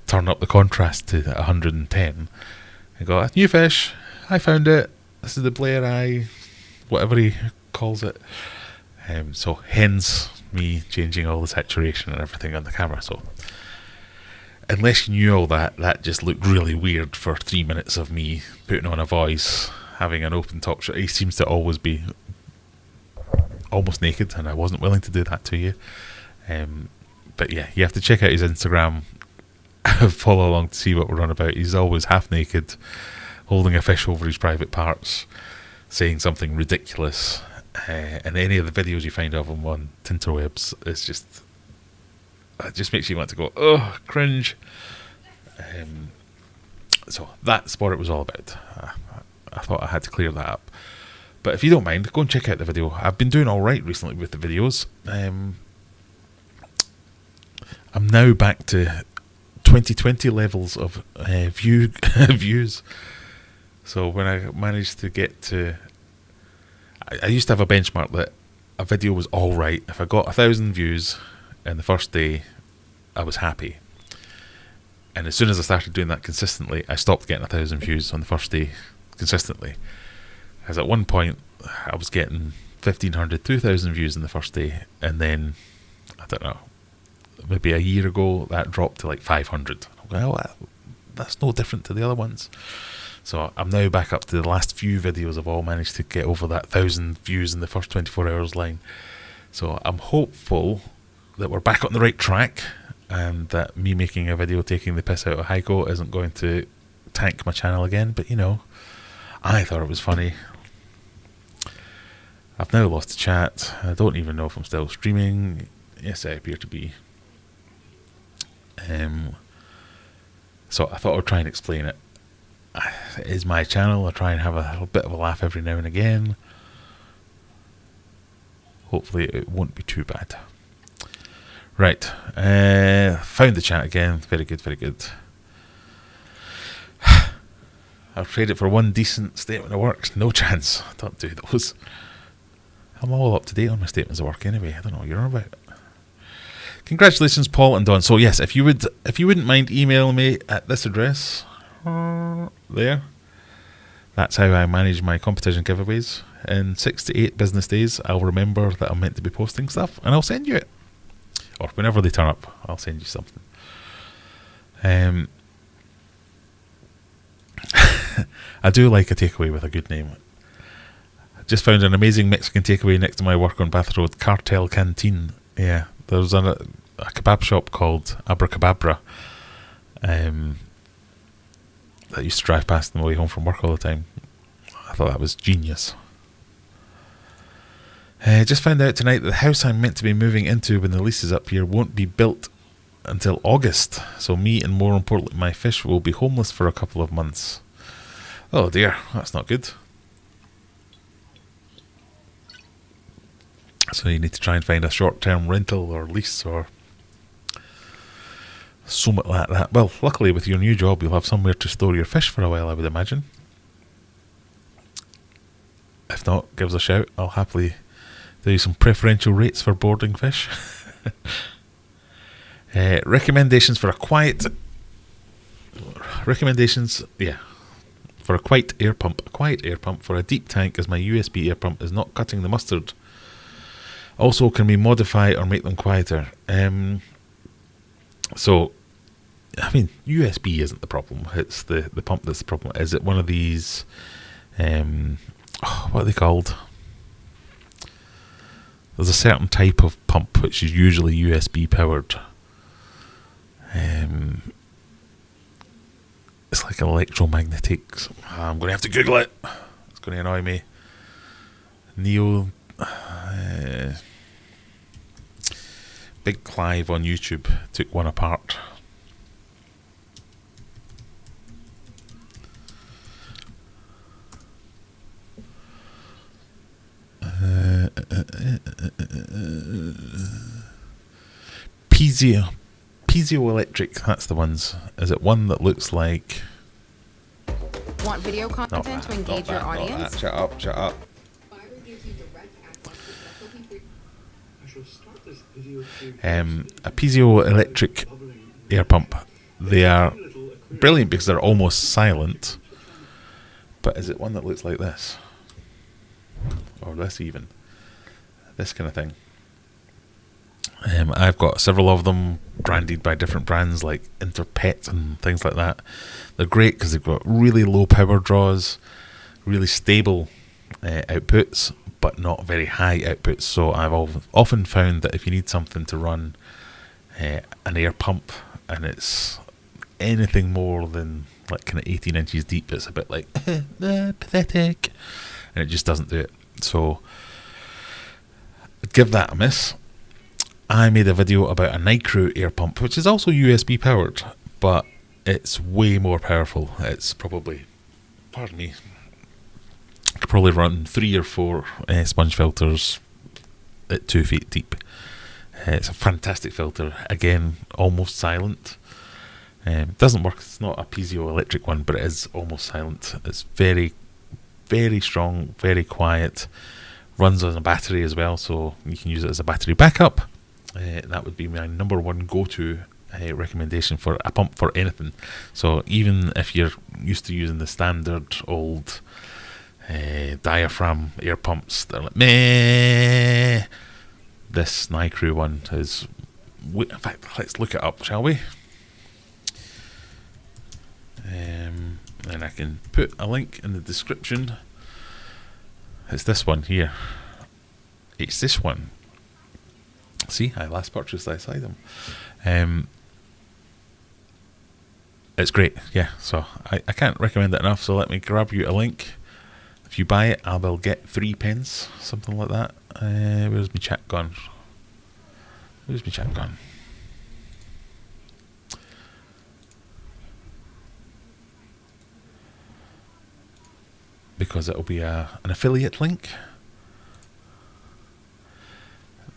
turn up the contrast to 110 and go, a new fish, I found it, this is the Blair Eye, whatever he calls it. So hence me changing all the saturation and everything on the camera. So unless you knew all that, that just looked really weird for 3 minutes of me putting on a voice, having an open top shot. He seems to always be almost naked, and I wasn't willing to do that to you. But yeah, you have to check out his Instagram, follow along to see what we're on about. He's always half naked, holding a fish over his private parts, saying something ridiculous. And any of the videos you find of him on Tinterwebs, it's just, it just makes you want to go, oh, cringe. So that's what it was all about. I thought I had to clear that up. But if you don't mind, go and check out the video. I've been doing alright recently with the videos. I'm now back to 2020 levels of views. So when I managed to get to, I used to have a benchmark that a video was alright. If I got 1,000 views in the first day, I was happy. And as soon as I started doing that consistently, I stopped getting 1,000 views on the first day consistently. As at one point, I was getting 1,500, 2,000 views in the first day, and then, I don't know, maybe a year ago, that dropped to like 500. Well, that's no different to the other ones. So I'm now back up to the last few videos I've all managed to get over that 1,000 views in the first 24 hours line. So I'm hopeful that we're back on the right track, and that me making a video taking the piss out of Heiko isn't going to tank my channel again. But you know, I thought it was funny. I've now lost the chat. I don't even know if I'm still streaming. Yes, I appear to be. So I thought I'd try and explain it. It is my channel. I try and have a little bit of a laugh every now and again. Hopefully it won't be too bad. Right. Found the chat again. Very good, very good. I've traded it for one decent statement of work. No chance. Don't do those. I'm all up to date on my statements of work anyway. I don't know what you're on about. Congratulations, Paul and Don. So yes, if you wouldn't mind emailing me at this address there, that's how I manage my competition giveaways. In 6 to 8 business days, I'll remember that I'm meant to be posting stuff, and I'll send you it. Or whenever they turn up, I'll send you something. I do like a takeaway with a good name. I just found an amazing Mexican takeaway next to my work on Bath Road, Cartel Canteen. Yeah, there's a kebab shop called Abracababra that I used to drive past on the way home from work all the time. I thought that was genius. Just found out tonight that the house I'm meant to be moving into when the lease is up here won't be built until August. So me, and more importantly my fish, will be homeless for a couple of months. Oh dear, that's not good. So you need to try and find a short-term rental or lease or something like that. Well, luckily with your new job you'll have somewhere to store your fish for a while, I would imagine. If not, give us a shout. I'll happily do some preferential rates for boarding fish. Recommendations for a quiet air pump. A quiet air pump for a deep tank, as my USB air pump is not cutting the mustard. Also, can we modify or make them quieter? So, I mean, USB isn't the problem. It's the pump that's the problem. Is it one of these? What are they called? There's a certain type of pump which is usually USB powered. It's like electromagnetic. I'm going to have to Google it. It's going to annoy me. Big Clive on YouTube took one apart. Piezoelectric, that's the ones. Is it one that looks like... Want video content to engage your audience? Shut up. A piezoelectric air pump. They are brilliant because they're almost silent. But is it one that looks like this? Or this even? This kind of thing. I've got several of them branded by different brands like Interpet and things like that. They're great because they've got really low power draws, really stable outputs, but not very high outputs. So I've often found that if you need something to run an air pump and it's anything more than like kind of 18 inches deep, it's a bit like pathetic, and it just doesn't do it. So give that a miss. I made a video about a Nicrew air pump, which is also USB powered, but it's way more powerful. It's probably, pardon me, I could probably run 3 or 4 sponge filters at 2 feet deep. It's a fantastic filter. Again, almost silent. Doesn't work. It's not a piezoelectric one, but it is almost silent. It's very, very strong, very quiet. Runs on a battery as well, so you can use it as a battery backup. That would be my number one go-to recommendation for a pump for anything. So even if you're used to using the standard old diaphragm air pumps, they're like meh. This Nicrew one is. In fact, let's look it up, shall we? And I can put a link in the description. It's this one here. It's this one. See, I last purchased this item. It's great, yeah. So I can't recommend it enough. So let me grab you a link. If you buy it, I will get 3 pence, something like that. Where's my chat gone? Because it'll be an affiliate link.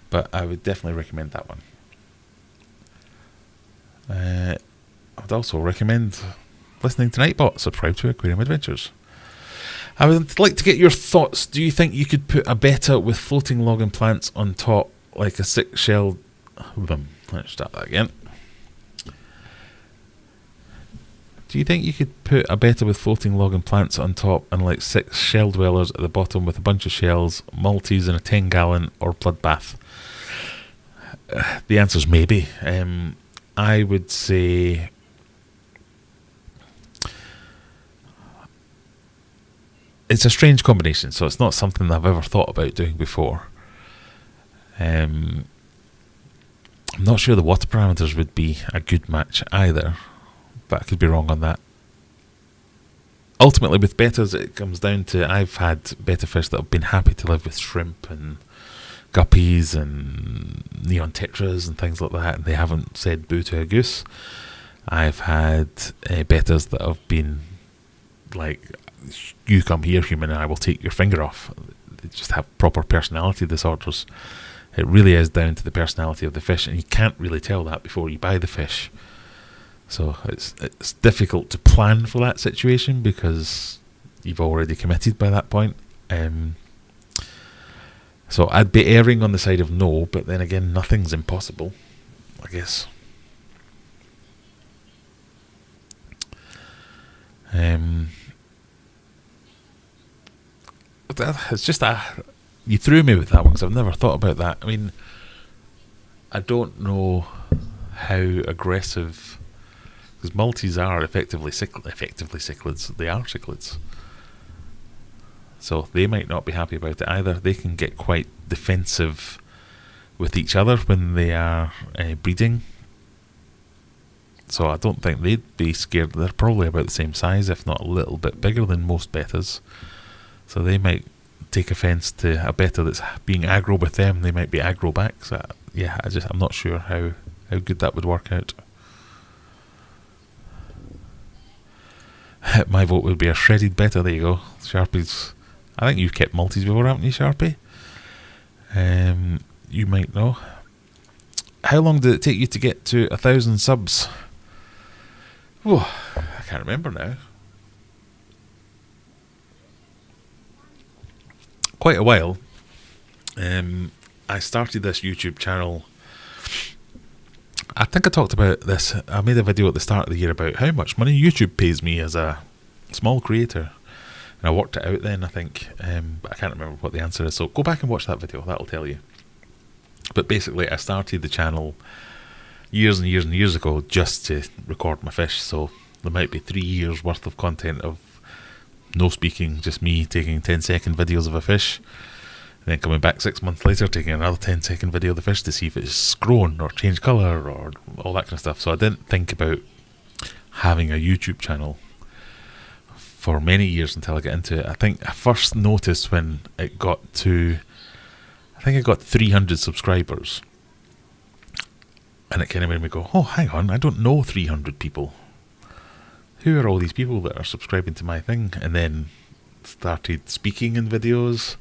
But I would definitely recommend that one. I would also recommend listening to Nightbot. Subscribe to Aquarium Adventures. I would like to get your thoughts. Do you think you could put a betta with floating log and plants on top, like a 6-shelled Let's start that again. Do you think you could put a betta with floating log and plants on top and like 6 shell dwellers at the bottom with a bunch of shells, multis in a 10-gallon or bloodbath? The answer's maybe. I would say it's a strange combination, so it's not something I've ever thought about doing before. I'm not sure the water parameters would be a good match either, but I could be wrong on that. Ultimately, with bettas, it comes down to I've had betta fish that have been happy to live with shrimp and guppies and neon tetras and things like that, and they haven't said boo to a goose. I've had bettas that have been like, you come here, human, and I will take your finger off. They just have proper personality disorders. It really is down to the personality of the fish, and you can't really tell that before you buy the fish. So it's difficult to plan for that situation because you've already committed by that point. So I'd be erring on the side of no, but then again, nothing's impossible, I guess. It's just you threw me with that one because I've never thought about that. I mean, I don't know how aggressive, because multis are effectively cichlids. They are cichlids, so they might not be happy about it either. They can get quite defensive with each other when they are breeding. So I don't think they'd be scared. They're probably about the same size, if not a little bit bigger than most bettas. So they might take offence to a betta that's being aggro with them. They might be aggro back. So yeah, I'm not sure how good that would work out. My vote would be a shredded betta. There you go. Sharpies. I think you've kept multis before, haven't you, Sharpie? You might know. How long did it take you to get to 1,000 subs? Oh, I can't remember now. Quite a while. I started this YouTube channel. I think I talked about this. I made a video at the start of the year about how much money YouTube pays me as a small creator. And I worked it out then, I think. But I can't remember what the answer is. So go back and watch that video. That'll tell you. But basically, I started the channel years and years and years ago just to record my fish. So there might be 3 years worth of content of no speaking, just me taking 10-second videos of a fish, and then coming back 6 months later taking another 10-second video of the fish to see if it's grown or changed colour or all that kind of stuff. So I didn't think about having a YouTube channel for many years until I got into it. I think I first noticed when it got to, I think I got 300 subscribers, and it kind of made me go, oh, hang on, I don't know 300 people. Who are all these people that are subscribing to my thing? And then started speaking in videos,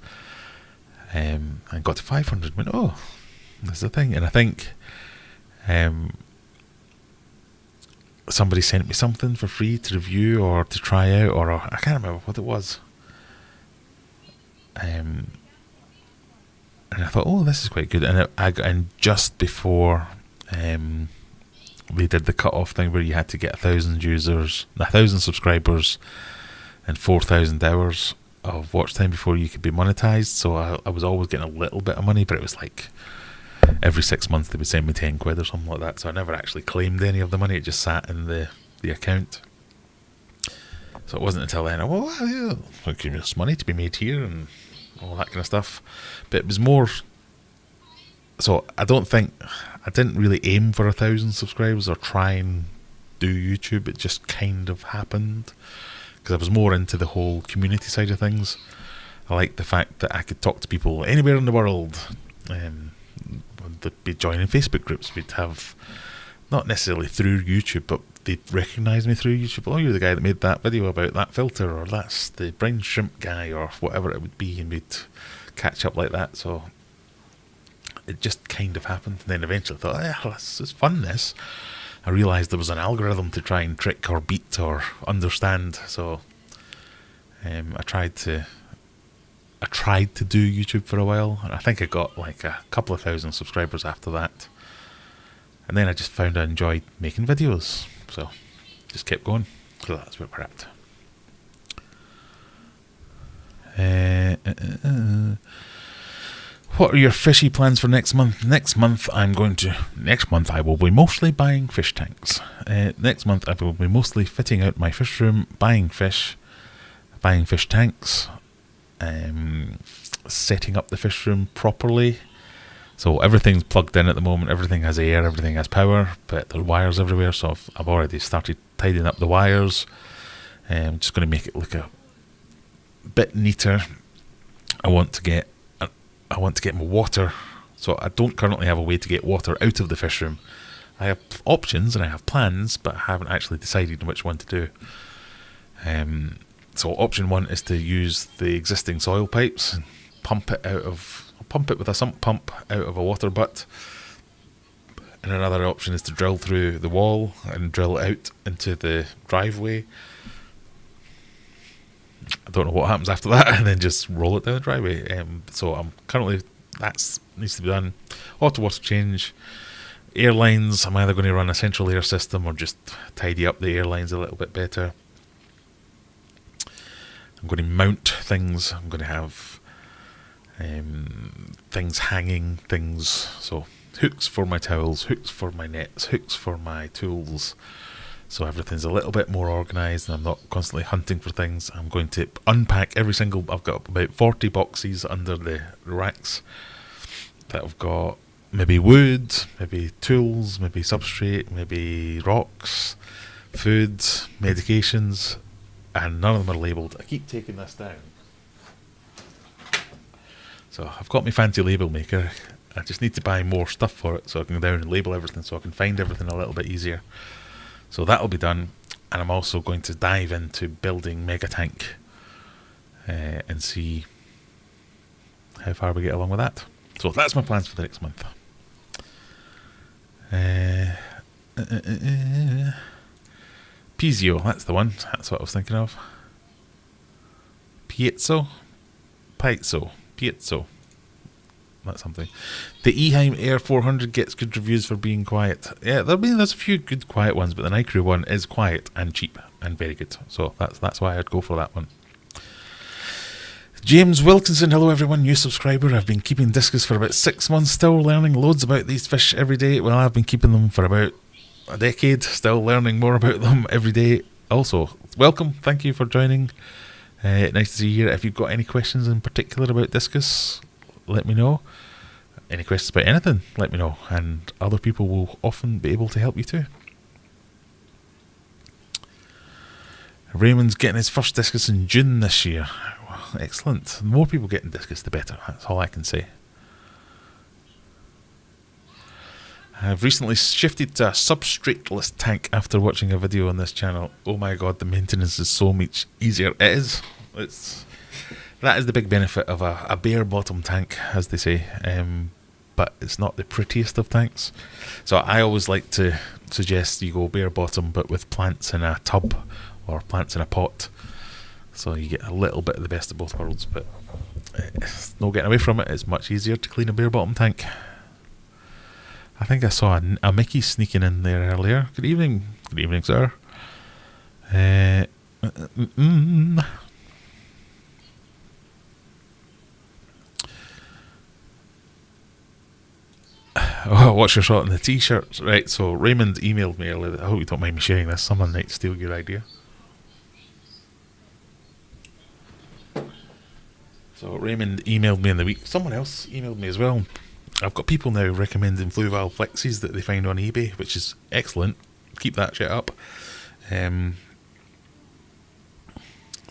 and got to 500. Went, oh, that's the thing. And I think somebody sent me something for free to review or to try out, or I can't remember what it was. And I thought, oh, this is quite good. And I got in just before they did the cut-off thing where you had to get 1,000 users, 1,000 subscribers, and 4,000 hours of watch time before you could be monetized. So I was always getting a little bit of money, but it was like every 6 months they would send me 10 quid or something like that. So I never actually claimed any of the money. It just sat in the account. So it wasn't until then, there's money to be made here and all that kind of stuff. But it was more, so I didn't really aim for 1,000 subscribers or try and do YouTube. It just kind of happened because I was more into the whole community side of things. I liked the fact that I could talk to people anywhere in the world. They'd be joining Facebook groups. We'd have, not necessarily through YouTube, but they'd recognise me through YouTube. Oh, you're the guy that made that video about that filter, or that's the brine shrimp guy, or whatever it would be, and we'd catch up like that. So it just kind of happened, and then eventually I thought, this is fun, this. I realised there was an algorithm to try and trick or beat or understand, so I tried to do YouTube for a while, and I think I got like a couple of thousand subscribers after that. And then I just found I enjoyed making videos, so just kept going. So that's where we're at. What are your fishy plans for next month? Next month I will be mostly buying fish tanks. Next month I will be mostly fitting out my fish room, buying fish tanks, setting up the fish room properly. So everything's plugged in at the moment, everything has air, everything has power, but there's wires everywhere, so I've already started tidying up the wires. I'm just going to make it look a bit neater. I want to get my water, so I don't currently have a way to get water out of the fish room. I have options and I have plans, but I haven't actually decided which one to do. So option one is to use the existing soil pipes and pump it with a sump pump out of a water butt. And another option is to drill through the wall and drill out into the driveway. I don't know what happens after that, and then just roll it down the driveway. So I'm currently, that needs to be done. Auto water change. Airlines, I'm either going to run a central air system or just tidy up the airlines a little bit better. I'm going to mount things. I'm going to have things hanging, so hooks for my towels, hooks for my nets, hooks for my tools, so everything's a little bit more organised and I'm not constantly hunting for things. I'm going to unpack I've got about 40 boxes under the racks that I've got maybe wood, maybe tools, maybe substrate, maybe rocks, food, medications, and none of them are labelled. I keep taking this down. So I've got my fancy label maker. I just need to buy more stuff for it so I can go down and label everything, so I can find everything a little bit easier. So that'll be done. And I'm also going to dive into building Mega Tank and see how far we get along with that. So that's my plans for the next month. Pizio, that's the one. That's what I was thinking of. Pizzo. That's something. The Eheim Air 400 gets good reviews for being quiet. Yeah, there's a few good quiet ones, but the Nicrew one is quiet and cheap and very good. So that's why I'd go for that one. James Wilkinson, hello everyone, new subscriber. I've been keeping Discus for about 6 months, still learning loads about these fish every day. Well, I've been keeping them for about a decade, still learning more about them every day. Also, welcome, thank you for joining. Nice to see you here. If you've got any questions in particular about Discus, let me know. Any questions about anything, let me know. And other people will often be able to help you too. Raymond's getting his first Discus in June this year. Well, excellent. The more people getting Discus, the better. That's all I can say. I've recently shifted to a substrateless tank after watching a video on this channel. Oh my god, the maintenance is so much easier. It is. That is the big benefit of a bare bottom tank, as they say. But it's not the prettiest of tanks. So I always like to suggest you go bare bottom, but with plants in a tub or plants in a pot. So you get a little bit of the best of both worlds, but it's no getting away from it. It's much easier to clean a bare bottom tank. I think I saw a Mickey sneaking in there earlier. Good evening. Good evening, sir. Oh, what's your shot on the t-shirts? Right, so Raymond emailed me earlier. I hope you don't mind me sharing this. Someone might steal your idea. So Raymond emailed me in the week. Someone else emailed me as well. I've got people now recommending Fluval Flexes that they find on eBay, which is excellent. Keep that shit up. So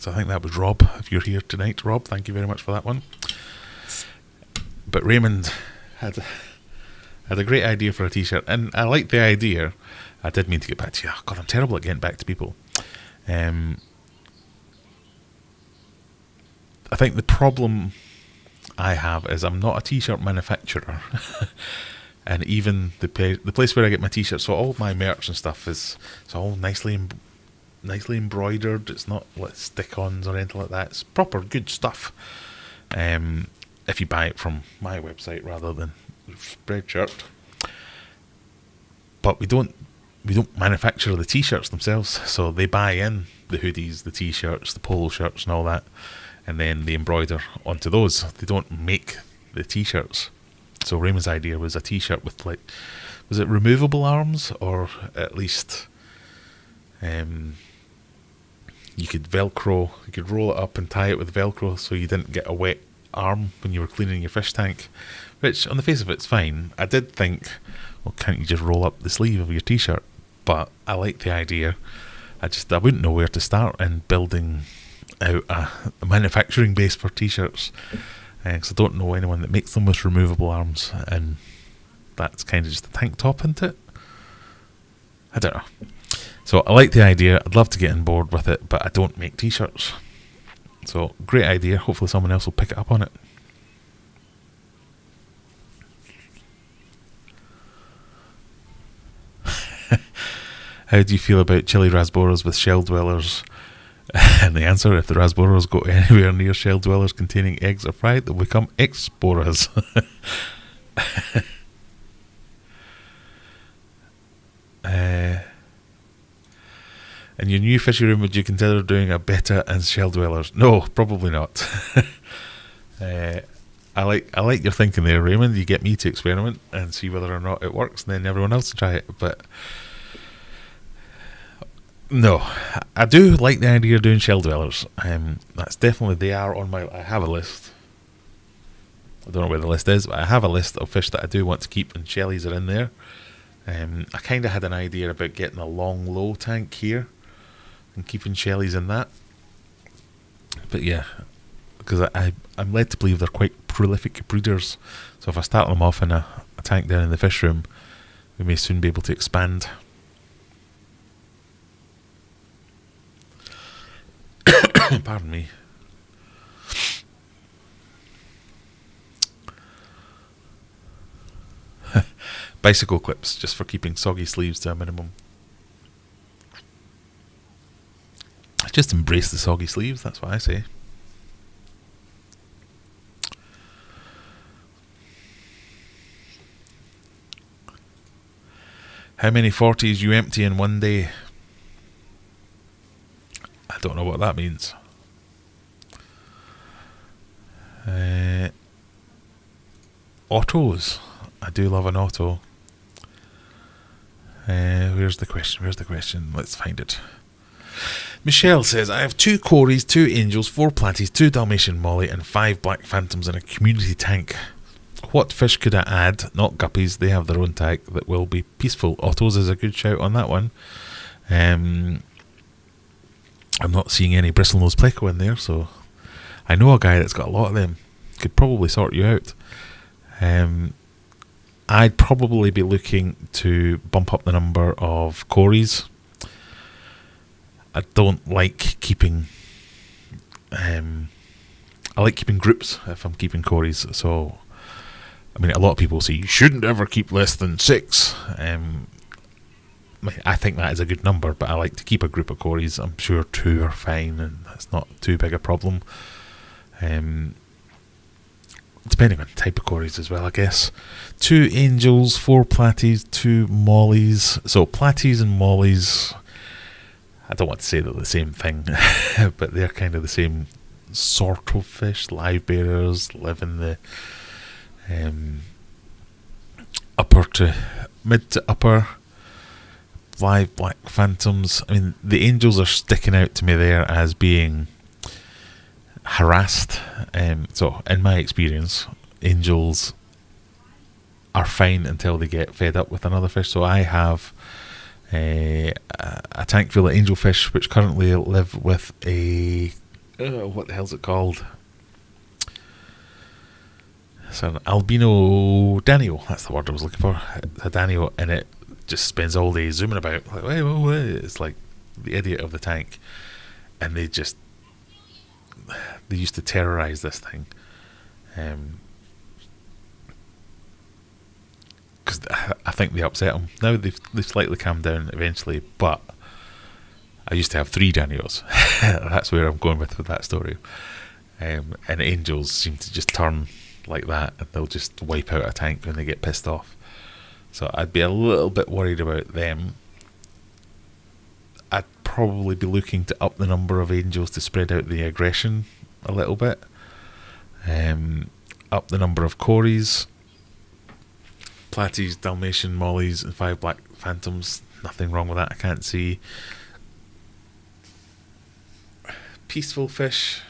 I think that was Rob. If you're here tonight, Rob, thank you very much for that one. But Raymond had a great idea for a t-shirt, and I liked the idea. I did mean to get back to you. Oh, God, I'm terrible at getting back to people. I think the problem I have is I'm not a t-shirt manufacturer. And even the place where I get my t-shirts, so all my merch and stuff it's all nicely embroidered. It's not like stick-ons or anything like that. It's proper good stuff. If you buy it from my website rather than Spreadshirt. but we don't manufacture the t-shirts themselves, so they buy in the hoodies, the t-shirts, the polo shirts and all that, and then they embroider onto those. They don't make the t-shirts. So Raymond's idea was a t-shirt with, like, was it removable arms, or at least you could Velcro, you could roll it up and tie it with Velcro so you didn't get a wet arm when you were cleaning your fish tank, which on the face of it's fine. I did think, well, can't you just roll up the sleeve of your t-shirt? But I like the idea. I wouldn't know where to start in building out a manufacturing base for t-shirts, because I don't know anyone that makes them with removable arms, and that's kind of just a tank top, isn't it? I don't know. So I like the idea. I'd love to get on board with it, but I don't make t-shirts. So great idea. Hopefully someone else will pick it up on it. How do you feel about Chili Rasboras with shell dwellers? And the answer, if the Rasboras go anywhere near shell dwellers containing eggs or fried, they'll become X-sporas. In your new fishy room, would you consider doing a betta and shell dwellers? No, probably not. I like your thinking there, Raymond. You get me to experiment and see whether or not it works, and then everyone else will try it. But no, I do like the idea of doing shell dwellers. That's definitely, they are on my, I have a list. I don't know where the list is, but I have a list of fish that I do want to keep, and shellies are in there. I kind of had an idea about getting a long low tank here and keeping shellies in that. But yeah, because I'm led to believe they're quite prolific breeders. So if I start them off in a tank down in the fish room, we may soon be able to expand. Pardon me. Bicycle clips, just for keeping soggy sleeves to a minimum. Just embrace the soggy sleeves, that's what I say. How many 40s you empty in one day? I don't know what that means. Autos. I do love an auto. Where's the question? Let's find it. Michelle says, I have 2 Cories, 2 Angels, 4 Platies, 2 Dalmatian Molly, and 5 Black Phantoms in a community tank. What fish could I add? Not guppies, they have their own tank that will be peaceful. Autos is a good shout on that one. I'm not seeing any bristlenose pleco in there, so I know a guy that's got a lot of them. Could probably sort you out. I'd probably be looking to bump up the number of Cories. I don't like keeping... I like keeping groups if I'm keeping Cories. So, I mean, a lot of people say you shouldn't ever keep less than 6. I think that is a good number, but I like to keep a group of Cories. I'm sure 2 are fine, and that's not too big a problem. Depending on the type of Cories as well, I guess. 2 Angels, 4 Platies, 2 Mollies. So Platies and Mollies, I don't want to say they're the same thing, but they're kind of the same sort of fish. Live bearers, live in the upper to mid to upper. 5 Black Phantoms. I mean, the Angels are sticking out to me there as being harassed. So in my experience, Angels are fine until they get fed up with another fish. So I have a tank full of angel fish which currently live with a what the hell's it called? It's an albino Danio. That's the word I was looking for. A Danio, and it just spends all day zooming about like, wait. It's like the idiot of the tank, and they used to terrorize this thing, because I think they upset them. Now they've slightly calmed down eventually, but I used to have 3 Danios. That's where I'm going with that story. And Angels seem to just turn like that, and they'll just wipe out a tank when they get pissed off. So I'd be a little bit worried about them. I'd probably be looking to up the number of angels to spread out the aggression a little bit. Up the number of Corys, Platies, Dalmatian, Mollies, and 5 Black Phantoms. Nothing wrong with that, I can't see. Peaceful fish.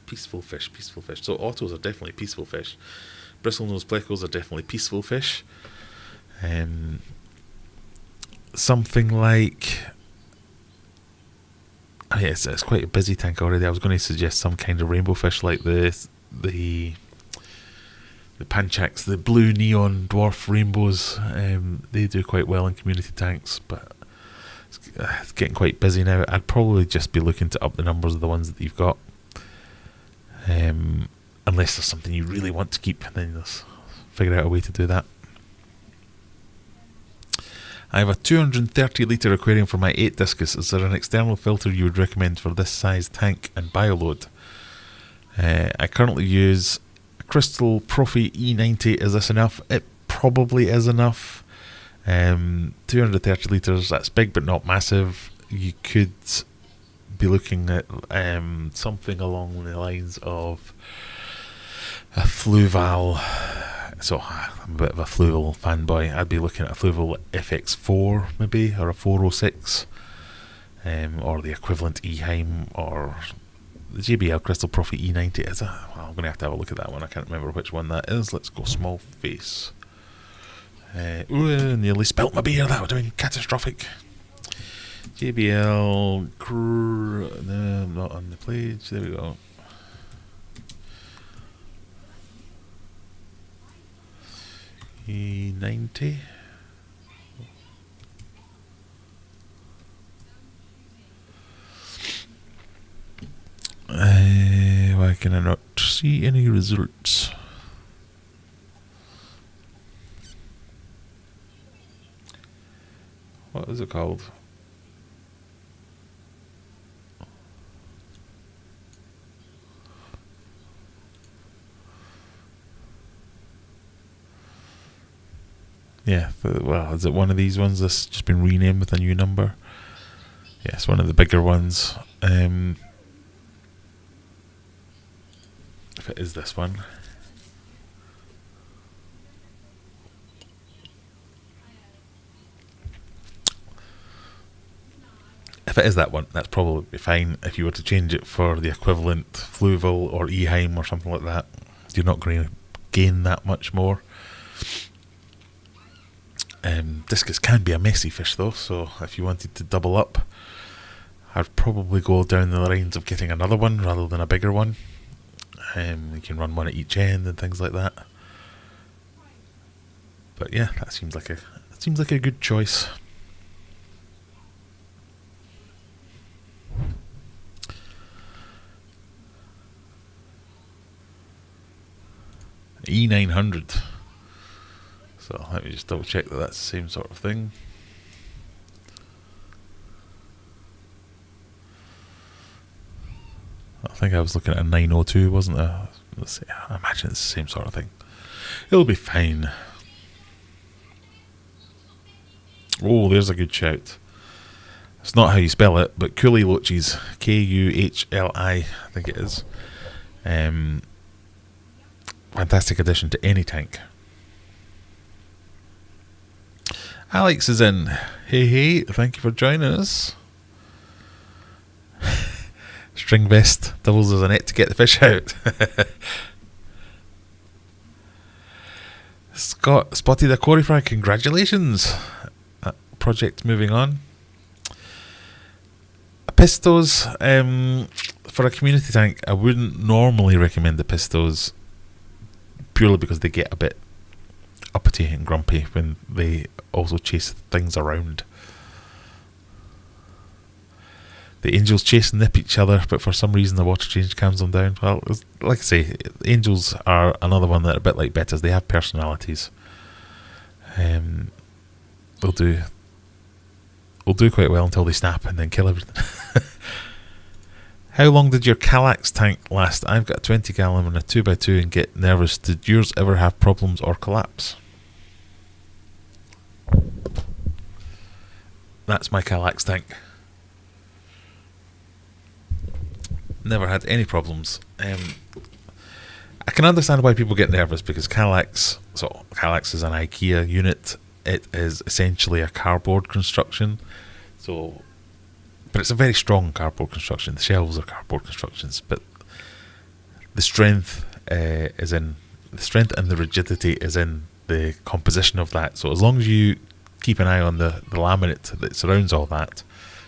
Peaceful fish. So autos are definitely peaceful fish. Bristlenose plecos are definitely peaceful fish. Something like... I mean, it's quite a busy tank already. I was going to suggest some kind of rainbow fish like the Panchaks, the blue neon dwarf rainbows. They do quite well in community tanks, but it's getting quite busy now. I'd probably just be looking to up the numbers of the ones that you've got. Unless there's something you really want to keep, then just figure out a way to do that. I have a 230 litre aquarium for my 8 Discus. Is there an external filter you would recommend for this size tank and bioload? I currently use a Crystal Profi E90. Is this enough? It probably is enough. 230 litres, that's big but not massive. You could be looking at something along the lines of a Fluval. So I'm a bit of a Fluval fanboy. I'd be looking at a Fluval FX4 maybe, or a 406, or the equivalent Eheim, or the JBL Crystal Profi E90. Is well, I'm going to have a look at that one. I can't remember which one that is. Let's go small face. Ooh, nearly spilt my beer. That would have been catastrophic. JBL, no, not on the page. There we go. E90. Why can I not see any results? What is it called? Yeah, well, is it one of these ones that's just been renamed with a new number? Yes, one of the bigger ones. If it is this one. If it is that one, that's probably fine. If you were to change it for the equivalent Fluval or Eheim or something like that, you're not going to gain that much more. Discus can be a messy fish though, so if you wanted to double up, I'd probably go down the lines of getting another one rather than a bigger one. You can run one at each end and things like that. But yeah, that seems like a good choice. E900. So let me just double check that that's the same sort of thing. I think I was looking at a 902, wasn't I? Let's see, I imagine it's the same sort of thing. It'll be fine. Oh, there's a good shout. It's not how you spell it, but Kuhli Loaches, Kuhli, I think it is. Fantastic addition to any tank. Alex is in. Hey, thank you for joining us. String vest doubles as a net to get the fish out. Scott spotted a quarry fry. Congratulations. Project moving on. Pistos, for a community tank, I wouldn't normally recommend the Pistos, purely because they get a bit uppity and grumpy when they also chase things around. The angels chase and nip each other, but for some reason the water change calms them down. Well, like I say, angels are another one that are a bit like bettas. They have personalities. They'll do quite well until they snap and then kill everything. How long did your Calax tank last? I've got a 20 gallon and a 2x2 and get nervous. Did yours ever have problems or collapse? That's my Kallax tank. Never had any problems. I can understand why people get nervous, because Kallax is an IKEA unit. It is essentially a cardboard construction. So, but it's a very strong cardboard construction. The shelves are cardboard constructions, but the strength and the rigidity is in the composition of that. So as long as you keep an eye on the laminate that surrounds all that,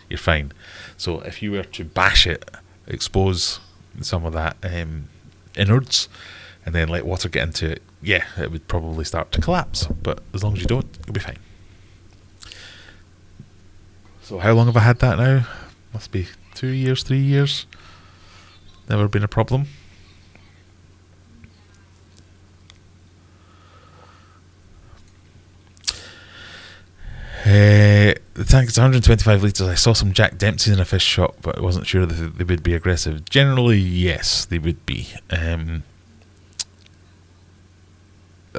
you're fine. So if you were to bash it, expose some of that innards, and then let water get into it, yeah, it would probably start to collapse. But as long as you don't, you'll be fine. So how long have I had that now? Must be 2 years, 3 years. Never been a problem. The tank is 125 litres. I saw some Jack Dempseys in a fish shop, but I wasn't sure that they would be aggressive. Generally, yes, they would be.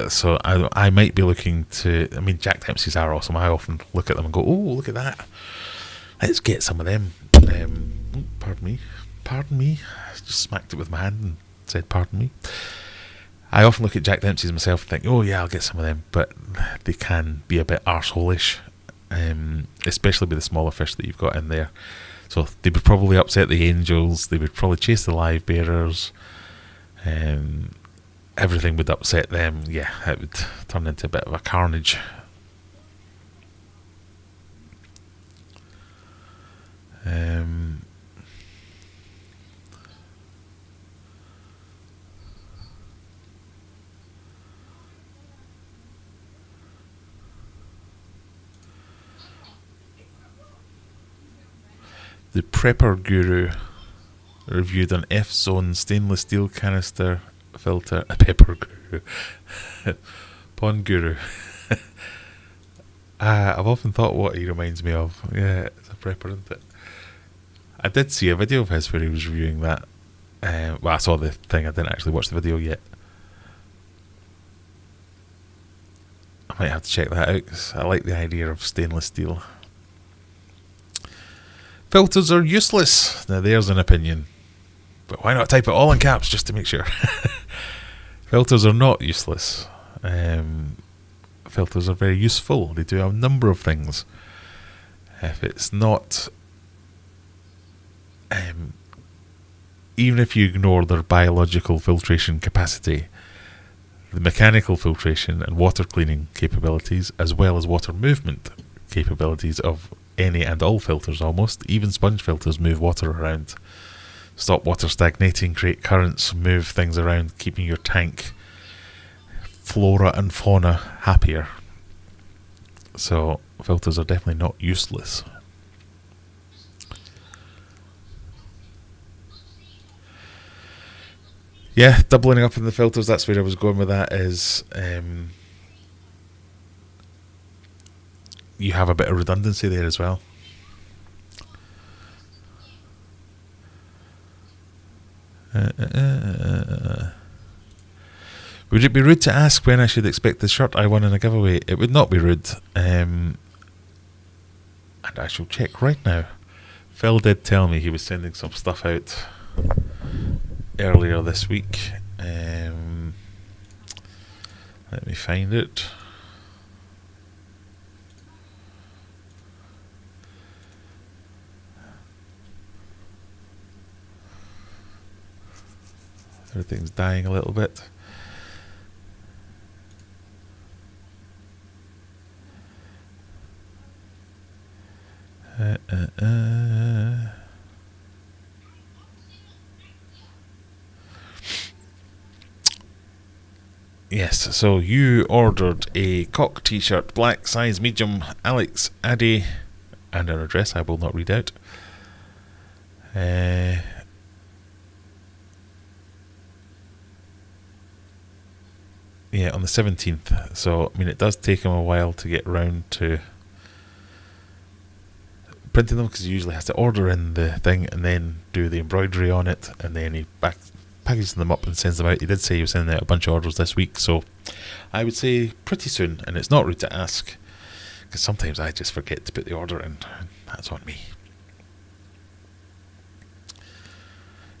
So I might be looking to... I mean, Jack Dempseys are awesome. I often look at them and go, oh, look at that. Let's get some of them. Pardon me. I just smacked it with my hand and said, pardon me. I often look at Jack Dempseys myself and think, oh yeah, I'll get some of them. But they can be a bit arsehole-ish. Especially with the smaller fish that you've got in there. So they would probably upset the angels, they would probably chase the live bearers, everything would upset them. Yeah, it would turn into a bit of a carnage. The Prepper Guru reviewed an F-Zone stainless steel canister filter. A Pepper Guru. Pond Guru. I've often thought what he reminds me of. Yeah, it's a prepper, isn't it? I did see a video of his where he was reviewing that. Well, I saw the thing. I didn't actually watch the video yet. I might have to check that out, 'cause I like the idea of stainless steel. Filters are useless. Now there's an opinion. But why not type it all in caps just to make sure? Filters are not useless. Filters are very useful. They do a number of things. If it's not... even if you ignore their biological filtration capacity, the mechanical filtration and water cleaning capabilities, as well as water movement capabilities of any and all filters almost, even sponge filters move water around, stop water stagnating, create currents, move things around, keeping your tank flora and fauna happier. So filters are definitely not useless. Yeah, doubling up in the filters, that's where I was going with that, is you have a bit of redundancy there as well. Would it be rude to ask when I should expect the shirt I won in a giveaway? It would not be rude. And I shall check right now. Phil did tell me he was sending some stuff out earlier this week. Let me find it. Everything's dying a little bit. Yes, so you ordered a cock t-shirt, black, size medium, Alex Addy, and an address I will not read out. Yeah, on the 17th. So, I mean, it does take him a while to get round to printing them, because he usually has to order in the thing and then do the embroidery on it, and then he packages them up and sends them out. He did say he was sending out a bunch of orders this week, so I would say pretty soon. And it's not rude to ask, because sometimes I just forget to put the order in. That's on me.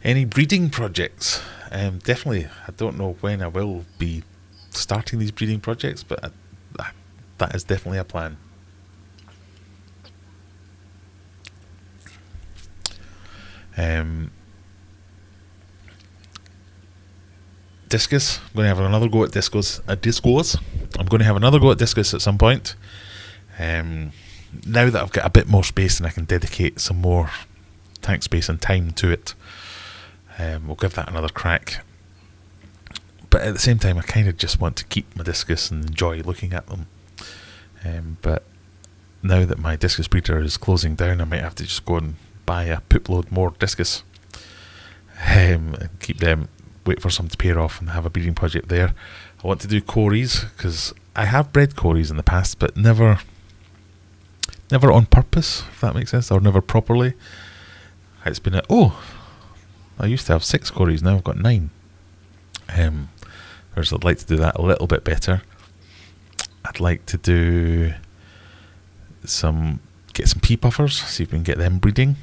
Any breeding projects? Definitely. I don't know when I will be starting these breeding projects, but that is definitely a plan. Discus. I'm going to have another go at Discus. I'm going to have another go at Discus at some point. Now that I've got a bit more space and I can dedicate some more tank space and time to it, we'll give that another crack. But at the same time, I kind of just want to keep my Discus and enjoy looking at them. But now that my Discus breeder is closing down, I might have to just go and buy a poop load more Discus. And keep them, wait for some to pair off and have a breeding project there. I want to do Cories, because I have bred Cories in the past, but never on purpose, if that makes sense, or never properly. It's been I used to have 6 Cories, now I've got 9. Whereas I'd like to do that a little bit better. I'd like to get some pea puffers, see if we can get them breeding.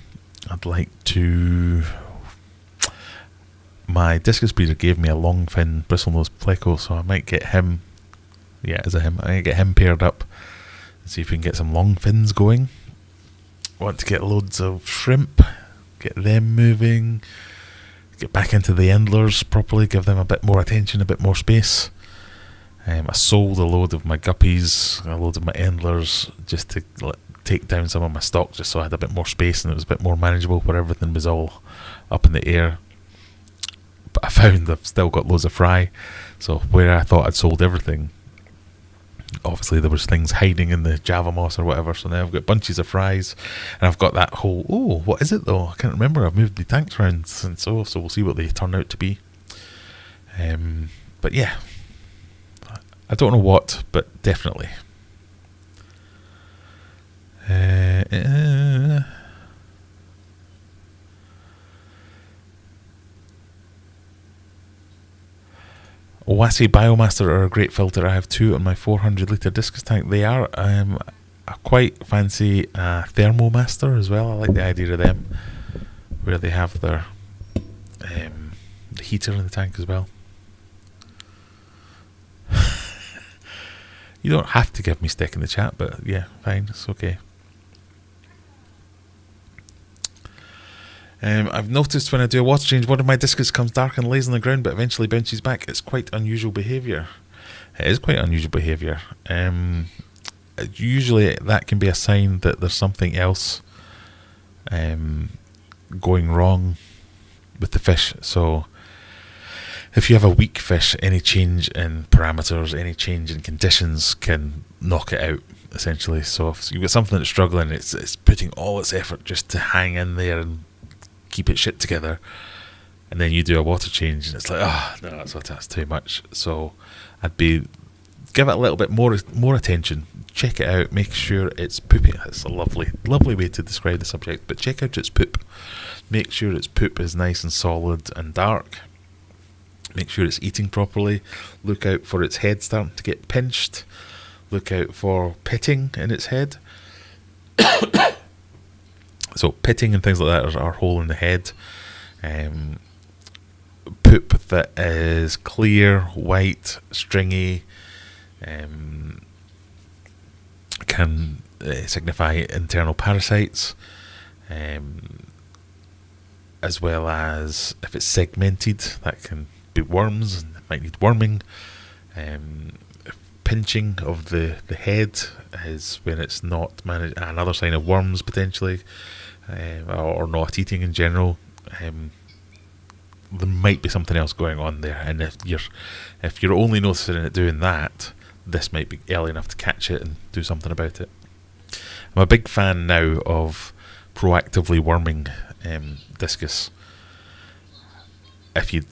I'd like to... My Discus breeder gave me a long fin bristlenose pleco, so I might get him. Yeah, as a him. I might get him paired up and see if we can get some long fins going. I want to get loads of shrimp, get them moving, get back into the endlers properly, give them a bit more attention, a bit more space. I sold a load of my guppies, a load of my endlers, just to take down some of my stock, just so I had a bit more space and it was a bit more manageable, where everything was all up in the air. But I found I've still got loads of fry, so where I thought I'd sold everything, obviously there was things hiding in the Java moss or whatever, so now I've got bunches of fries, and I've got that whole, what is it though? I can't remember, I've moved the tanks around, and so we'll see what they turn out to be. But yeah, I don't know what, but definitely. Owasi Biomaster are a great filter. I have 2 on my 400 litre Discus tank. They are. I quite fancy Thermomaster as well. I like the idea of them, where they have their the heater in the tank as well. You don't have to give me stick in the chat, but yeah, fine, it's okay. I've noticed when I do a water change, one of my Discus comes dark and lays on the ground, but eventually bounces back. It's quite unusual behaviour. It is quite unusual behaviour. Usually that can be a sign that there's something else going wrong with the fish. So if you have a weak fish, any change in parameters, any change in conditions can knock it out, essentially. So if you've got something that's struggling, it's putting all its effort just to hang in there and keep it shit together, and then you do a water change and it's like, no, that's too much. So I'd give it a little bit more attention, check it out, make sure it's pooping. That's a lovely way to describe the subject, but check out its poop. Make sure its poop is nice and solid and dark. Make sure it's eating properly. Look out for its head starting to get pinched. Look out for pitting in its head. So pitting and things like that are hole in the head. Poop that is clear, white, stringy, can signify internal parasites, as well as if it's segmented, that can be worms and it might need worming. Pinching of the head is when it's not managed, another sign of worms potentially, or not eating in general. There might be something else going on there, and if you're only noticing it doing that, this might be early enough to catch it and do something about it. I'm a big fan now of proactively worming Discus. If you'd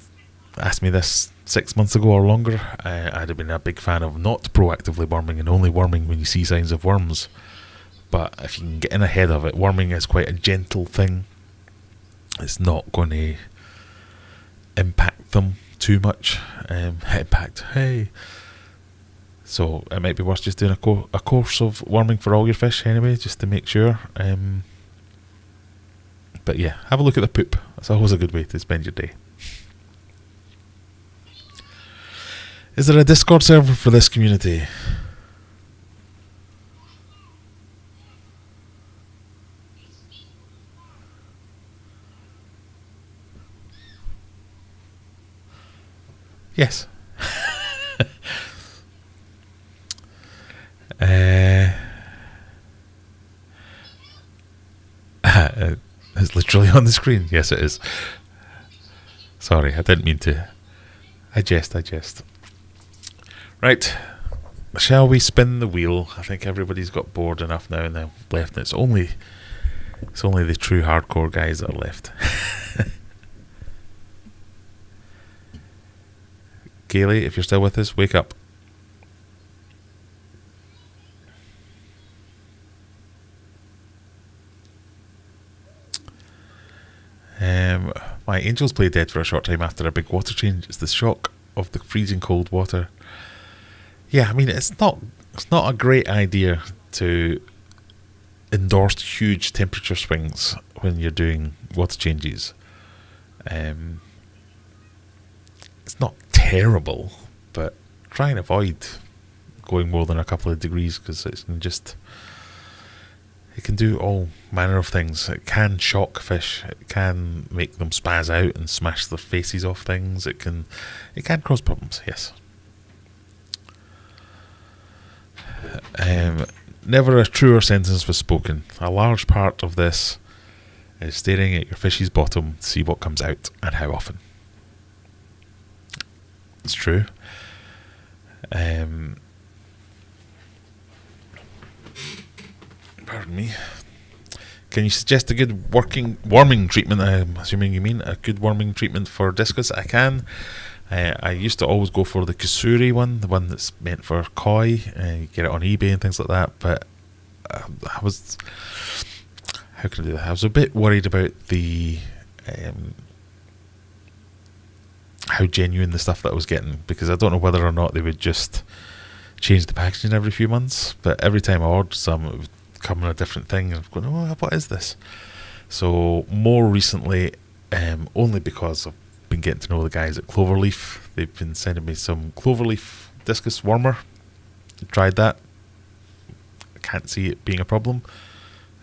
asked me this 6 months ago or longer, I'd have been a big fan of not proactively worming and only worming when you see signs of worms. But if you can get in ahead of it, worming is quite a gentle thing. It's not going to impact them too much. So it might be worth just doing a course of worming for all your fish anyway, just to make sure. But yeah, have a look at the poop. That's always a good way to spend your day. Is there a Discord server for this community? Yes. It's literally on the screen. Yes, it is. Sorry, I didn't mean to. I jest. Right. Shall we spin the wheel? I think everybody's got bored enough now and they're left. And it's only the true hardcore guys that are left. Kaylee, if you're still with us, wake up. My angels play dead for a short time after a big water change. It's the shock of the freezing cold water. Yeah, I mean, it's not a great idea to endorse huge temperature swings when you're doing water changes. It's not terrible, but try and avoid going more than a couple of degrees, because it can do all manner of things. It can shock fish. It can make them spaz out and smash their faces off things. It can cause problems. Yes. Never a truer sentence was spoken. A large part of this is staring at your fish's bottom to see what comes out and how often. It's true. Pardon me. Can you suggest a good worming treatment? I'm assuming you mean a good worming treatment for Discus. I can. I used to always go for the Kusuri one, the one that's meant for koi. You get it on eBay and things like that. But how can I do that? I was a bit worried about the how genuine the stuff that I was getting, because I don't know whether or not they would just change the packaging every few months. But every time I ordered some, it would come in a different thing, and I'm going, oh, what is this? So more recently, only because I've been getting to know the guys at Cloverleaf, they've been sending me some Cloverleaf Discus wormer. Tried that. I can't see it being a problem.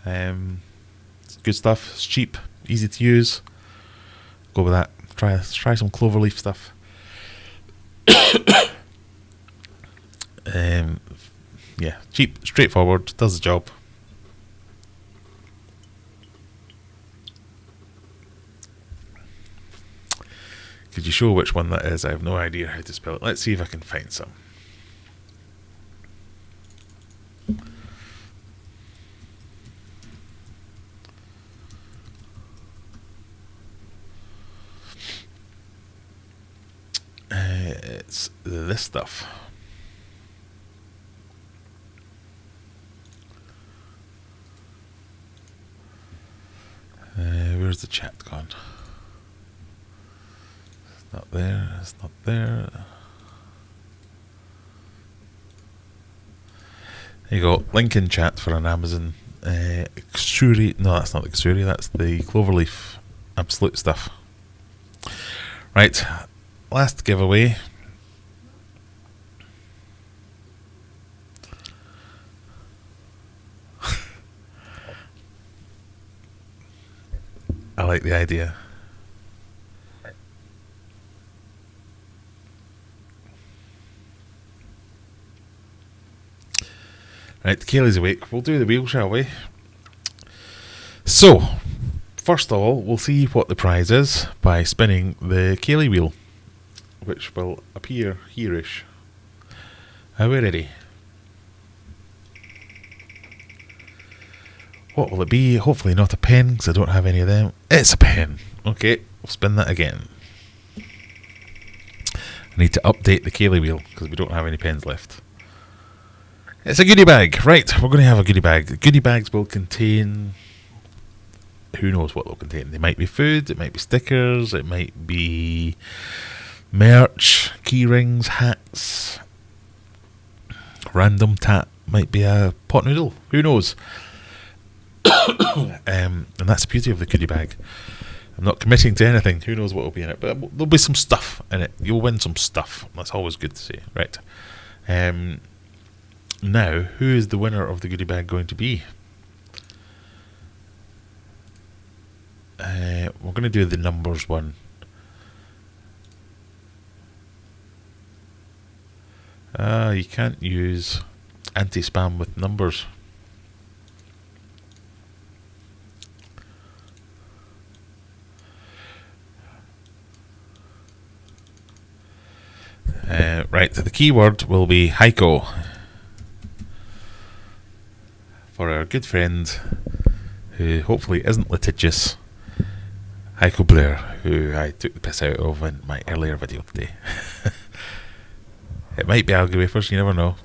It's good stuff. It's cheap, easy to use. Go with that. Try some Cloverleaf stuff. Yeah, cheap, straightforward, does the job. Could you show which one that is? I have no idea how to spell it. Let's see if I can find some. It's this stuff. Where's the chat gone? It's not there. It's not there. There you go. Link in chat for an Amazon Kusuri. No, that's not the Kusuri. That's the Cloverleaf Absolute stuff. Right. Last giveaway. I like the idea. Right, Kaylee's awake. We'll do the wheel, shall we? So, first of all, we'll see what the prize is by spinning the Kaylee wheel, which will appear here-ish. Are we ready? What will it be? Hopefully not a pen, because I don't have any of them. It's a pen. Okay, we'll spin that again. I need to update the Kaylee wheel, because we don't have any pens left. It's a goodie bag. Right, we're going to have a goodie bag. Goodie bags will contain... who knows what they'll contain. They might be food, it might be stickers, it might be merch, key rings, hats. random tat might be a pot noodle. Who knows? And that's the beauty of the goodie bag. I'm not committing to anything. Who knows what will be in it? But there'll be some stuff in it. You'll win some stuff. That's always good to see. Right. Now, who is the winner of the goodie bag going to be? We're going to do the numbers one. You can't use anti-spam with numbers. Right, the keyword will be Heiko. For our good friend, who hopefully isn't litigious, Heiko Blair, who I took the piss out of in my earlier video today. It might be algae wafers, you never know.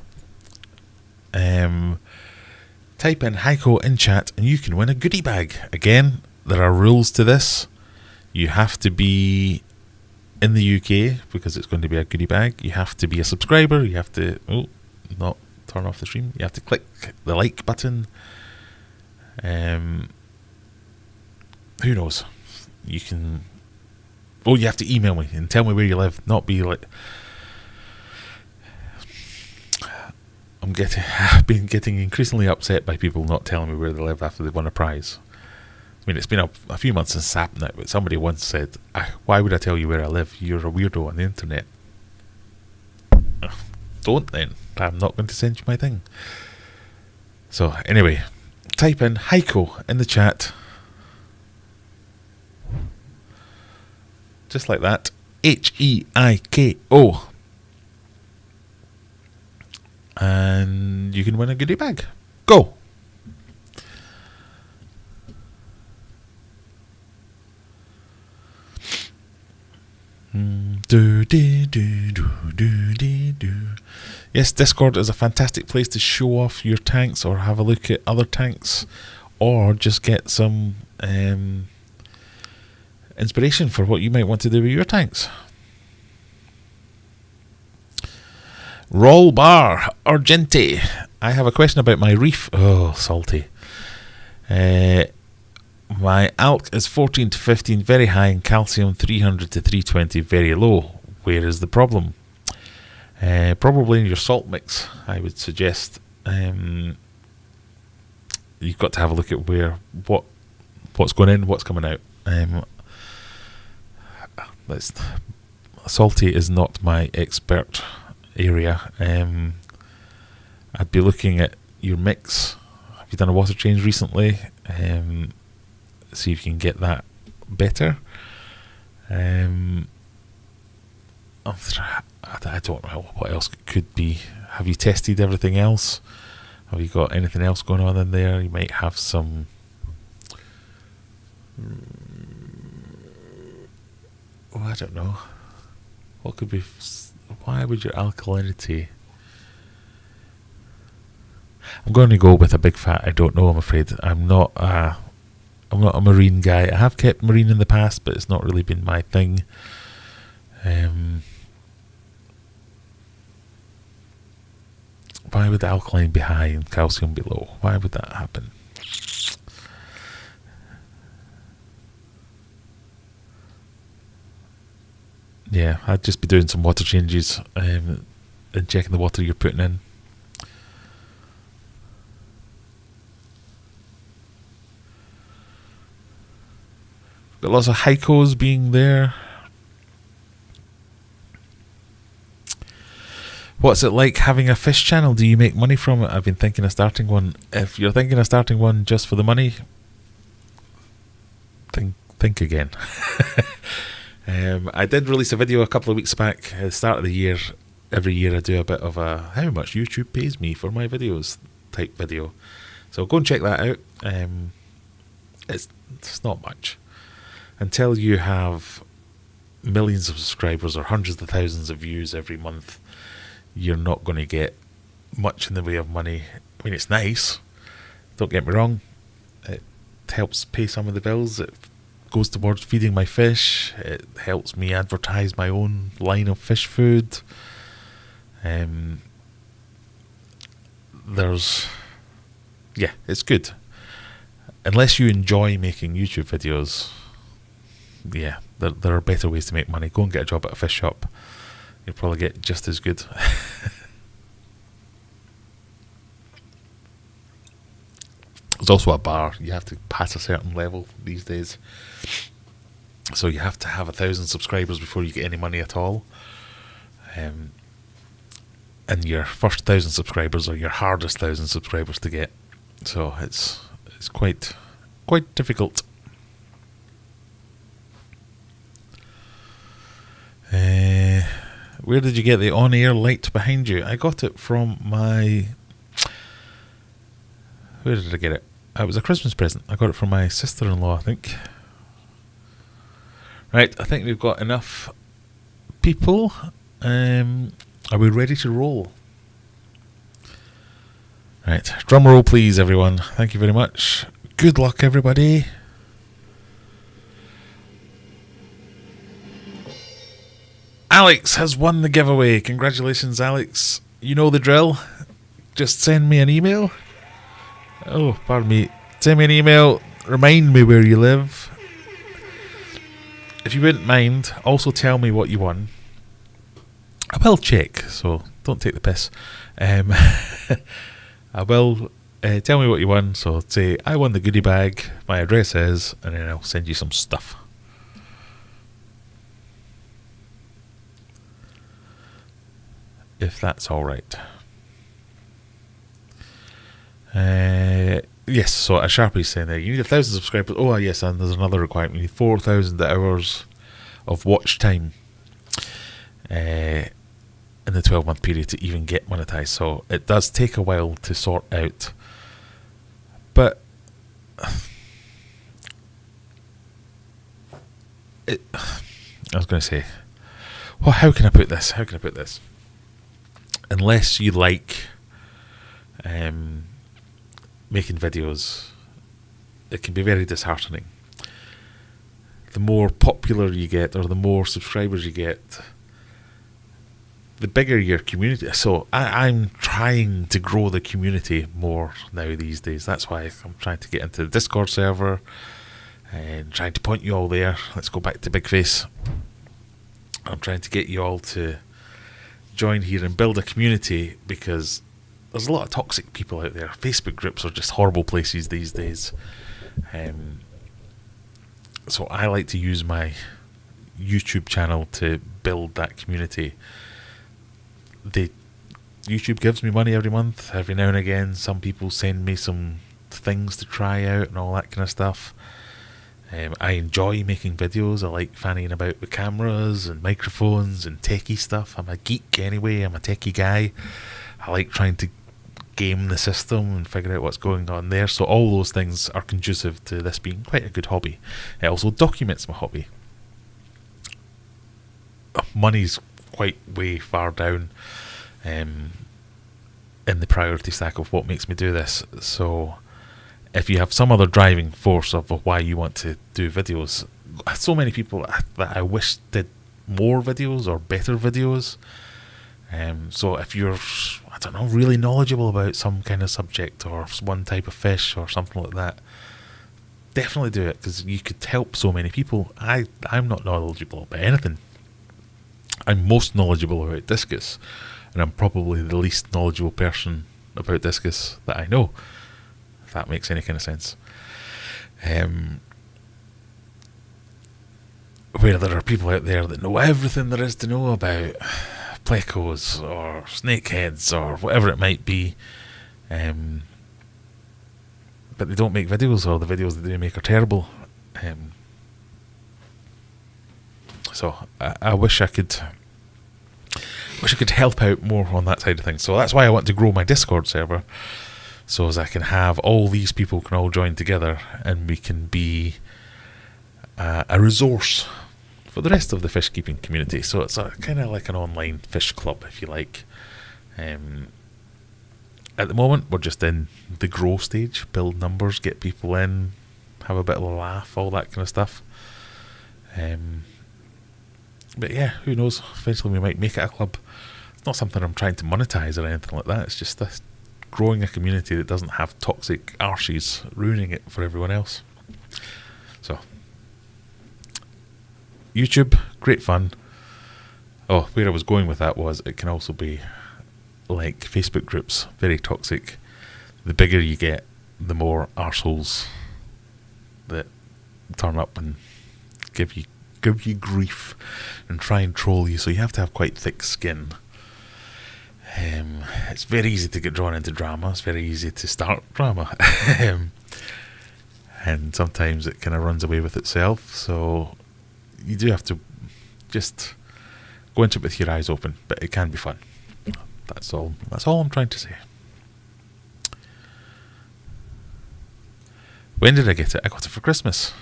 Type in Heiko in chat and you can win a goodie bag. Again, there are rules to this. You have to be in the UK because it's going to be a goodie bag. You have to be a subscriber. You have to not turn off the stream. You have to click the like button. Who knows? You can. Oh, you have to email me and tell me where you live. Not be like. I've been getting increasingly upset by people not telling me where they live after they've won a prize. I mean, it's been a few months since SAP now, but somebody once said, why would I tell you where I live? You're a weirdo on the internet. Don't then. I'm not going to send you my thing. So, anyway, type in Heiko in the chat. Just like that. Heiko. And you can win a goodie bag. Go! Yes, Discord is a fantastic place to show off your tanks or have a look at other tanks or just get some inspiration for what you might want to do with your tanks. Roll Bar Argenti. I have a question about my reef. Oh, salty. My ALK is 14 to 15, very high, and calcium 300 to 320, very low. Where is the problem? Probably in your salt mix, I would suggest. You've got to have a look at what's going in, what's coming out. Salty is not my expert area. I'd be looking at your mix. Have you done a water change recently? See if you can get that better. I don't know what else it could be. Have you tested everything else? Have you got anything else going on in there? You might have some I don't know. What could be? Why would your alkalinity? I'm going to go with a big fat I don't know, I'm afraid. I'm not a marine guy. I have kept marine in the past, but it's not really been my thing. Why would the alkaline be high and calcium be low? Why would that happen? Yeah, I'd just be doing some water changes and checking the water you're putting in. Got lots of Heikos being there. What's it like having a fish channel? Do you make money from it? I've been thinking of starting one. If you're thinking of starting one just for the money, think again. I did release a video a couple of weeks back at the start of the year. Every year I do a bit of a how much YouTube pays me for my videos type video. So go and check that out. It's not much. Until you have millions of subscribers or hundreds of thousands of views every month, you're not going to get much in the way of money. I mean, it's nice. Don't get me wrong. It helps pay some of the bills. It goes towards feeding my fish. It helps me advertise my own line of fish food. it's good. Unless you enjoy making YouTube videos, yeah, there are better ways to make money. Go and get a job at a fish shop. You'll probably get just as good. There's also a bar. You have to pass a certain level these days. So you have to have 1,000 subscribers before you get any money at all. And your first 1,000 subscribers are your hardest 1,000 subscribers to get. So it's quite difficult. Where did you get the on-air light behind you? I got it from my... Where did I get it? It was a Christmas present. I got it from my sister-in-law, I think. Right, I think we've got enough people. Are we ready to roll? Right, drum roll please, everyone. Thank you very much. Good luck, everybody. Alex has won the giveaway. Congratulations, Alex. You know the drill. Just send me an email. Oh, pardon me. Send me an email. Remind me where you live. If you wouldn't mind, also tell me what you won. I will check, so don't take the piss. I will tell me what you won. So say, I won the goodie bag. My address is, and then I'll send you some stuff. If that's all right. Yes, so a Sharpie's saying there, you need 1,000 subscribers. Oh, yes, and there's another requirement. You need 4,000 hours of watch time in the 12-month period to even get monetized. So it does take a while to sort out. But I was going to say, well, how can I put this? Unless you like making videos, it can be very disheartening. The more popular you get, or the more subscribers you get, the bigger your community. So I'm trying to grow the community more now these days. That's why I'm trying to get into the Discord server and trying to point you all there. Let's go back to Big Face. I'm trying to get you all to join here and build a community, because there's a lot of toxic people out there. Facebook groups are just horrible places these days. So I like to use my YouTube channel to build that community. YouTube gives me money every month. Every now and again, some people send me some things to try out and all that kind of stuff. I enjoy making videos. I like fanning about with cameras and microphones and techie stuff. I'm a geek anyway. I'm a techie guy. I like trying to game the system and figure out what's going on there. So all those things are conducive to this being quite a good hobby. It also documents my hobby. Money's quite way far down in the priority stack of what makes me do this. So if you have some other driving force of why you want to do videos, so many people that I wish did more videos or better videos. So if you're, I don't know, really knowledgeable about some kind of subject or one type of fish or something like that, definitely do it, because you could help so many people. I'm not knowledgeable about anything. I'm most knowledgeable about Discus, and I'm probably the least knowledgeable person about Discus that I know, if that makes any kind of sense. Where there are people out there that know everything there is to know about plecos or snakeheads or whatever it might be, but they don't make videos, or the videos that they make are terrible. So I wish I could help out more on that side of things. So that's why I want to grow my Discord server, so as I can have all these people can all join together, and we can be a resource for the rest of the fish keeping community. So it's kind of like an online fish club, if you like. At the moment, we're just in the grow stage, build numbers, get people in, have a bit of a laugh, all that kind of stuff. But yeah, who knows? Eventually we might make it a club. It's not something I'm trying to monetize or anything like that. It's just a growing a community that doesn't have toxic arses ruining it for everyone else. So, YouTube, great fun. Oh, where I was going with that was it can also be like Facebook groups, very toxic. The bigger you get, the more arseholes that turn up and give you grief and try and troll you, so you have to have quite thick skin. It's very easy to get drawn into drama. It's very easy to start drama. And sometimes it kind of runs away with itself, so you do have to just go into it with your eyes open, but it can be fun. That's all I'm trying to say. When did I get it? I got it for Christmas.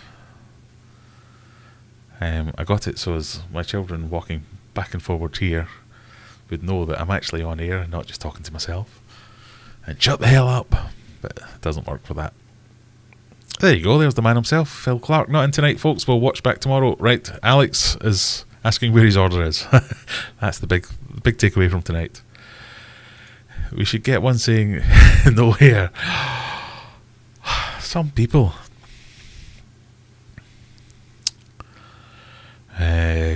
I got it so as my children walking back and forward here would know that I'm actually on air and not just talking to myself. And shut the hell up! But it doesn't work for that. There you go, there's the man himself, Phil Clark. Not in tonight, folks. We'll watch back tomorrow. Right, Alex is asking where his order is. That's the big takeaway from tonight. We should get one saying no hair. Some people.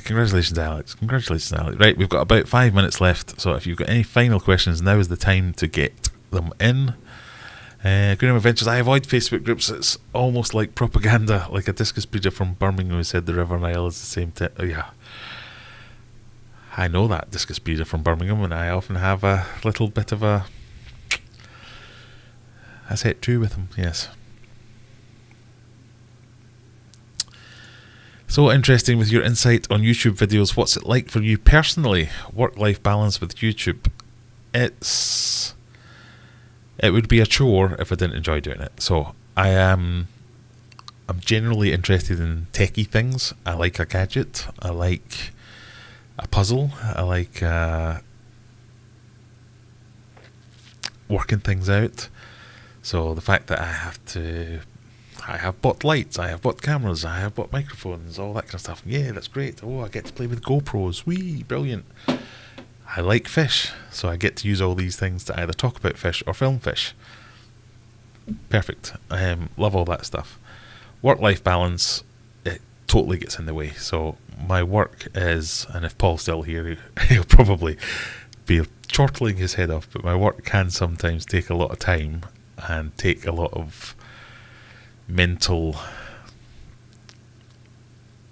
Congratulations, Alex. Right, we've got about 5 minutes left, so if you've got any final questions, now is the time to get them in. Aquarium Adventures, I avoid Facebook groups. It's almost like propaganda, like a discus breeder from Birmingham who said the River Nile is the same yeah. I know that discus breeder from Birmingham, and I often have a little bit of a set true with him, yes. So interesting with your insight on YouTube videos. What's it like for you personally? Work-life balance with YouTube. It would be a chore if I didn't enjoy doing it. So I'm generally interested in techie things. I like a gadget. I like a puzzle. I like working things out. So the fact that I have bought lights, I have bought cameras, I have bought microphones, all that kind of stuff. Yeah, that's great. Oh, I get to play with GoPros. Whee, brilliant. I like fish, so I get to use all these things to either talk about fish or film fish. Perfect. Love all that stuff. Work-life balance, it totally gets in the way. So my work is, and if Paul's still here, he'll probably be chortling his head off, but my work can sometimes take a lot of time and take a lot of mental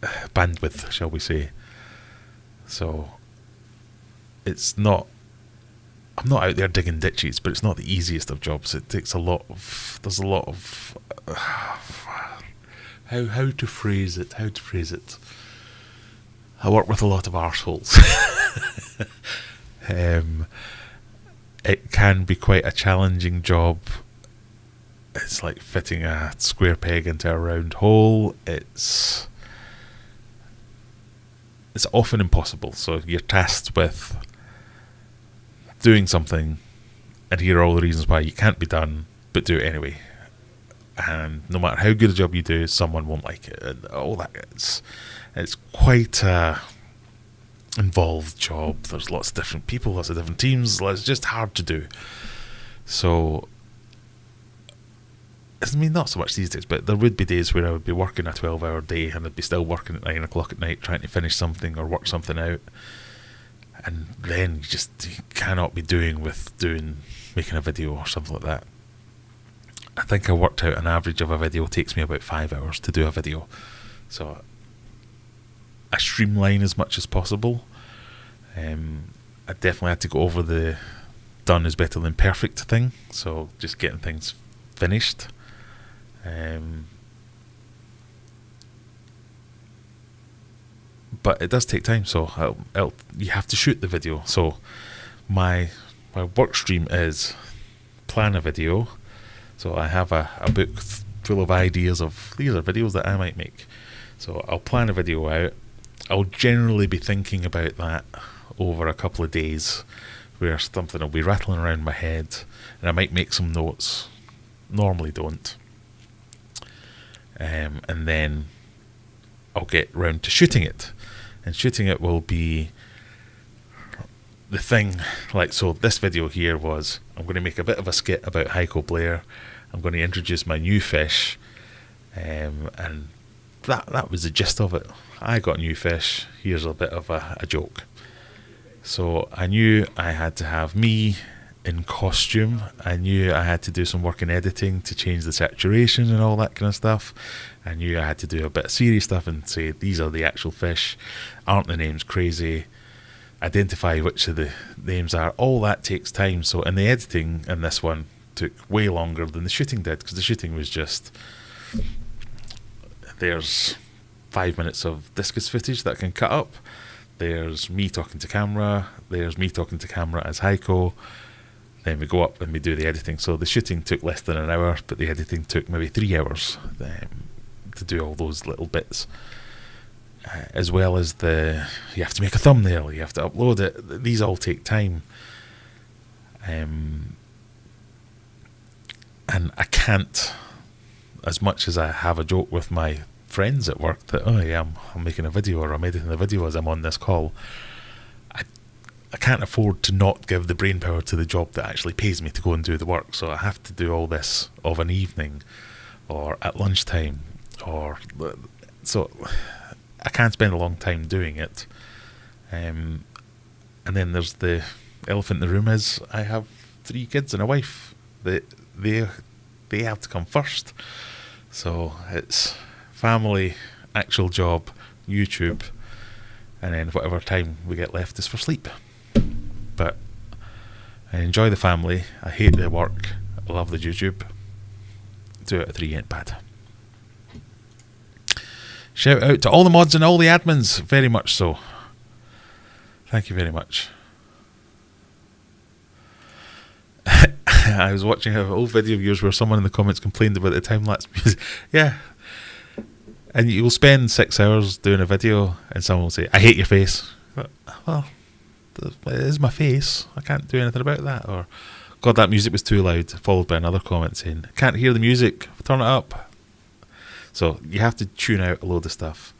bandwidth, shall we say. So I'm not out there digging ditches, but it's not the easiest of jobs. It takes there's a lot of how to phrase it. I work with a lot of arseholes. It can be quite a challenging job. It's like fitting a square peg into a round hole. It's often impossible. So you're tasked with doing something, and here are all the reasons why it can't be done, but do it anyway. And no matter how good a job you do, someone won't like it, and all that. It's quite a involved job. There's lots of different people, lots of different teams. It's just hard to do. So, I mean, not so much these days, but there would be days where I would be working a 12-hour day and I'd be still working at 9 o'clock at night trying to finish something or work something out. And then you cannot be making a video or something like that. I think I worked out an average of a video takes me about 5 hours to do a video. So I streamline as much as possible. I definitely had to go over the done is better than perfect thing. So just getting things finished. But it does take time, so you have to shoot the video. So my work stream is plan a video. So I have a book full of ideas of these are videos that I might make. So I'll plan a video out. I'll generally be thinking about that over a couple of days, where something will be rattling around my head, and I might make some notes. Normally don't. And then I'll get round to shooting it. And shooting it will be the thing, like, so this video here was, I'm going to make a bit of a skit about Heiko Blair. I'm going to introduce my new fish, and that was the gist of it. I got new fish. Here's a bit of a joke. So I knew I had to have me in costume. I knew I had to do some work in editing to change the saturation and all that kind of stuff. I knew I had to do a bit of serious stuff and say, these are the actual fish. Aren't the names crazy? Identify which of the names are. All that takes time. So in the editing in this one took way longer than the shooting did, because the shooting was just, there's 5 minutes of Discus footage that I can cut up. There's me talking to camera. There's me talking to camera as Heiko. Then we go up and we do the editing. So the shooting took less than an hour, but the editing took maybe 3 hours to do all those little bits. As well as you have to make a thumbnail, you have to upload it. These all take time. And I can't, as much as I have a joke with my friends at work that, oh yeah, I'm making a video or I'm editing a video as I'm on this call, I can't afford to not give the brain power to the job that actually pays me to go and do the work. So I have to do all this of an evening or at lunchtime, so I can't spend a long time doing it. And then there's the elephant in the room is I have 3 kids and a wife. They have to come first. So it's family, actual job, YouTube, and then whatever time we get left is for sleep. But I enjoy the family. I hate the work. I love the YouTube. 2 out of 3 ain't bad. Shout out to all the mods and all the admins. Very much so. Thank you very much. I was watching an old video of yours where someone in the comments complained about the time-lapse music. Yeah. And you'll spend 6 hours doing a video and someone will say, I hate your face. Well, it is my face. I can't do anything about that. Or, God, that music was too loud. Followed by another comment saying, can't hear the music. Turn it up. So you have to tune out a load of stuff.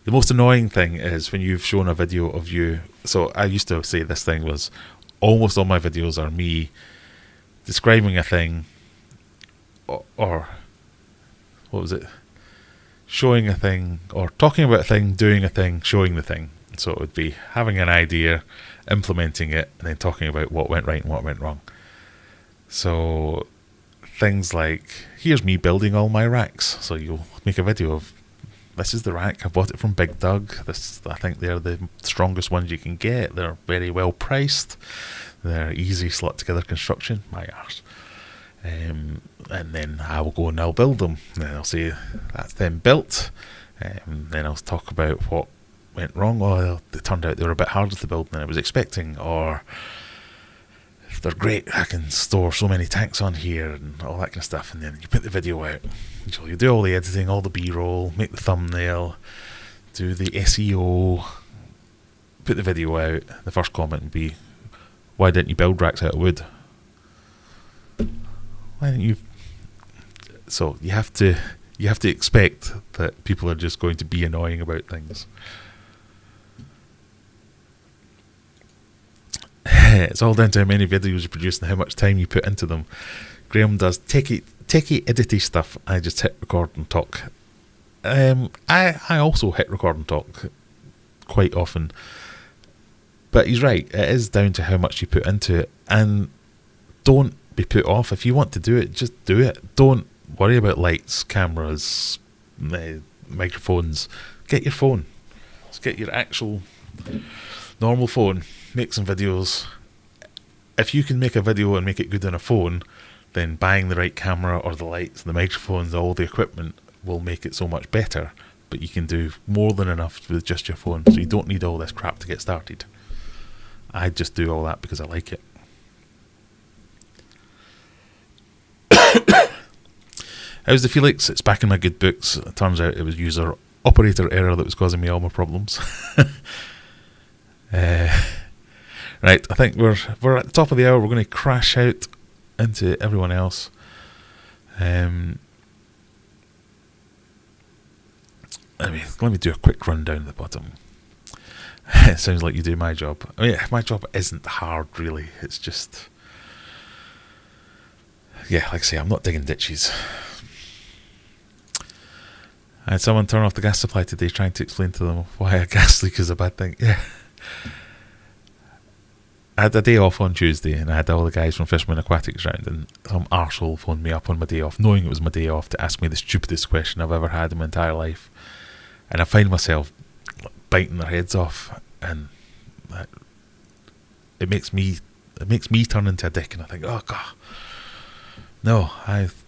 The most annoying thing is when you've shown a video of you. So I used to say this thing was, almost all my videos are me describing a thing, or what was it? Showing a thing, or talking about a thing, doing a thing, showing the thing. So it would be having an idea, implementing it, and then talking about what went right and what went wrong. So things like, here's me building all my racks. So you'll make a video of, this is the rack, I bought it from Big Doug. I think they're the strongest ones you can get. They're very well priced. They're easy slot together construction. My arse. And then I will go and I'll build them. And then I'll say that's them built. Then I'll talk about what went wrong. Well, it turned out they were a bit harder to build than I was expecting. Or they're great, I can store so many tanks on here and all that kind of stuff. And then you put the video out. So you do all the editing, all the B-roll, make the thumbnail, do the SEO, put the video out. The first comment would be, why didn't you build racks out of wood? Why didn't you? So you have to expect that people are just going to be annoying about things. It's all down to how many videos you produce and how much time you put into them. Graham does techie edity stuff. I just hit record and talk. I also hit record and talk quite often. But he's right, it is down to how much you put into it. And don't be put off. If you want to do it, just do it. Don't worry about lights, cameras, microphones. Get your phone. Just get your actual normal phone. Make some videos. If you can make a video and make it good on a phone, then buying the right camera or the lights, the microphones, all the equipment will make it so much better. But you can do more than enough with just your phone. So you don't need all this crap to get started. I just do all that because I like it. How's the Felix? It's back in my good books. It turns out it was user operator error that was causing me all my problems. Right, I think we're at the top of the hour. We're going to crash out into everyone else. Let me do a quick rundown at the bottom. It sounds like you do my job. I mean, my job isn't hard, really. It's just... Yeah, like I say, I'm not digging ditches. I had someone turn off the gas supply today trying to explain to them why a gas leak is a bad thing. Yeah. I had a day off on Tuesday and I had all the guys from Fisherman Aquatics round, and some arsehole phoned me up on my day off, knowing it was my day off, to ask me the stupidest question I've ever had in my entire life. And I find myself biting their heads off, and it makes me turn into a dick, and I think, oh god, no,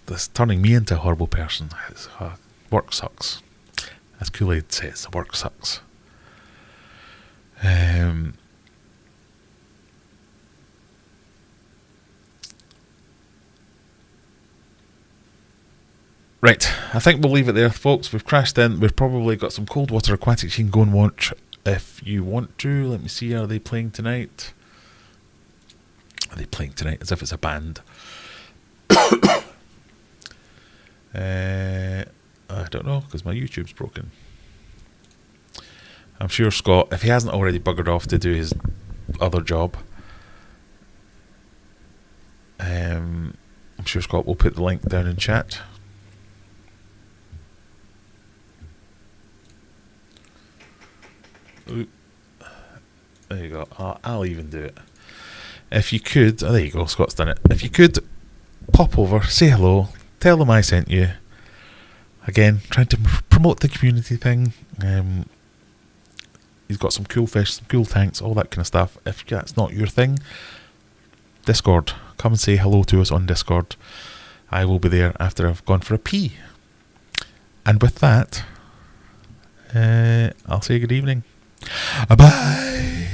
that's turning me into a horrible person. Work sucks. As Kool-Aid says, work sucks. Right, I think we'll leave it there, folks. We've crashed in. We've probably got some cold water aquatics you can go and watch if you want to. Let me see, are they playing tonight? Are they playing tonight as if it's a band? I don't know, because my YouTube's broken. I'm sure Scott, if he hasn't already buggered off to do his other job, I'm sure Scott will put the link down in chat. Ooh. There you go. I'll even do it. If you could, there you go, Scott's done it. If you could pop over, say hello, tell them I sent you. Again, trying to promote the community thing. He's got some cool fish, some cool tanks, all that kind of stuff. If that's not your thing, Discord. Come and say hello to us on Discord. I will be there after I've gone for a pee. And with that, I'll say good evening. Bye.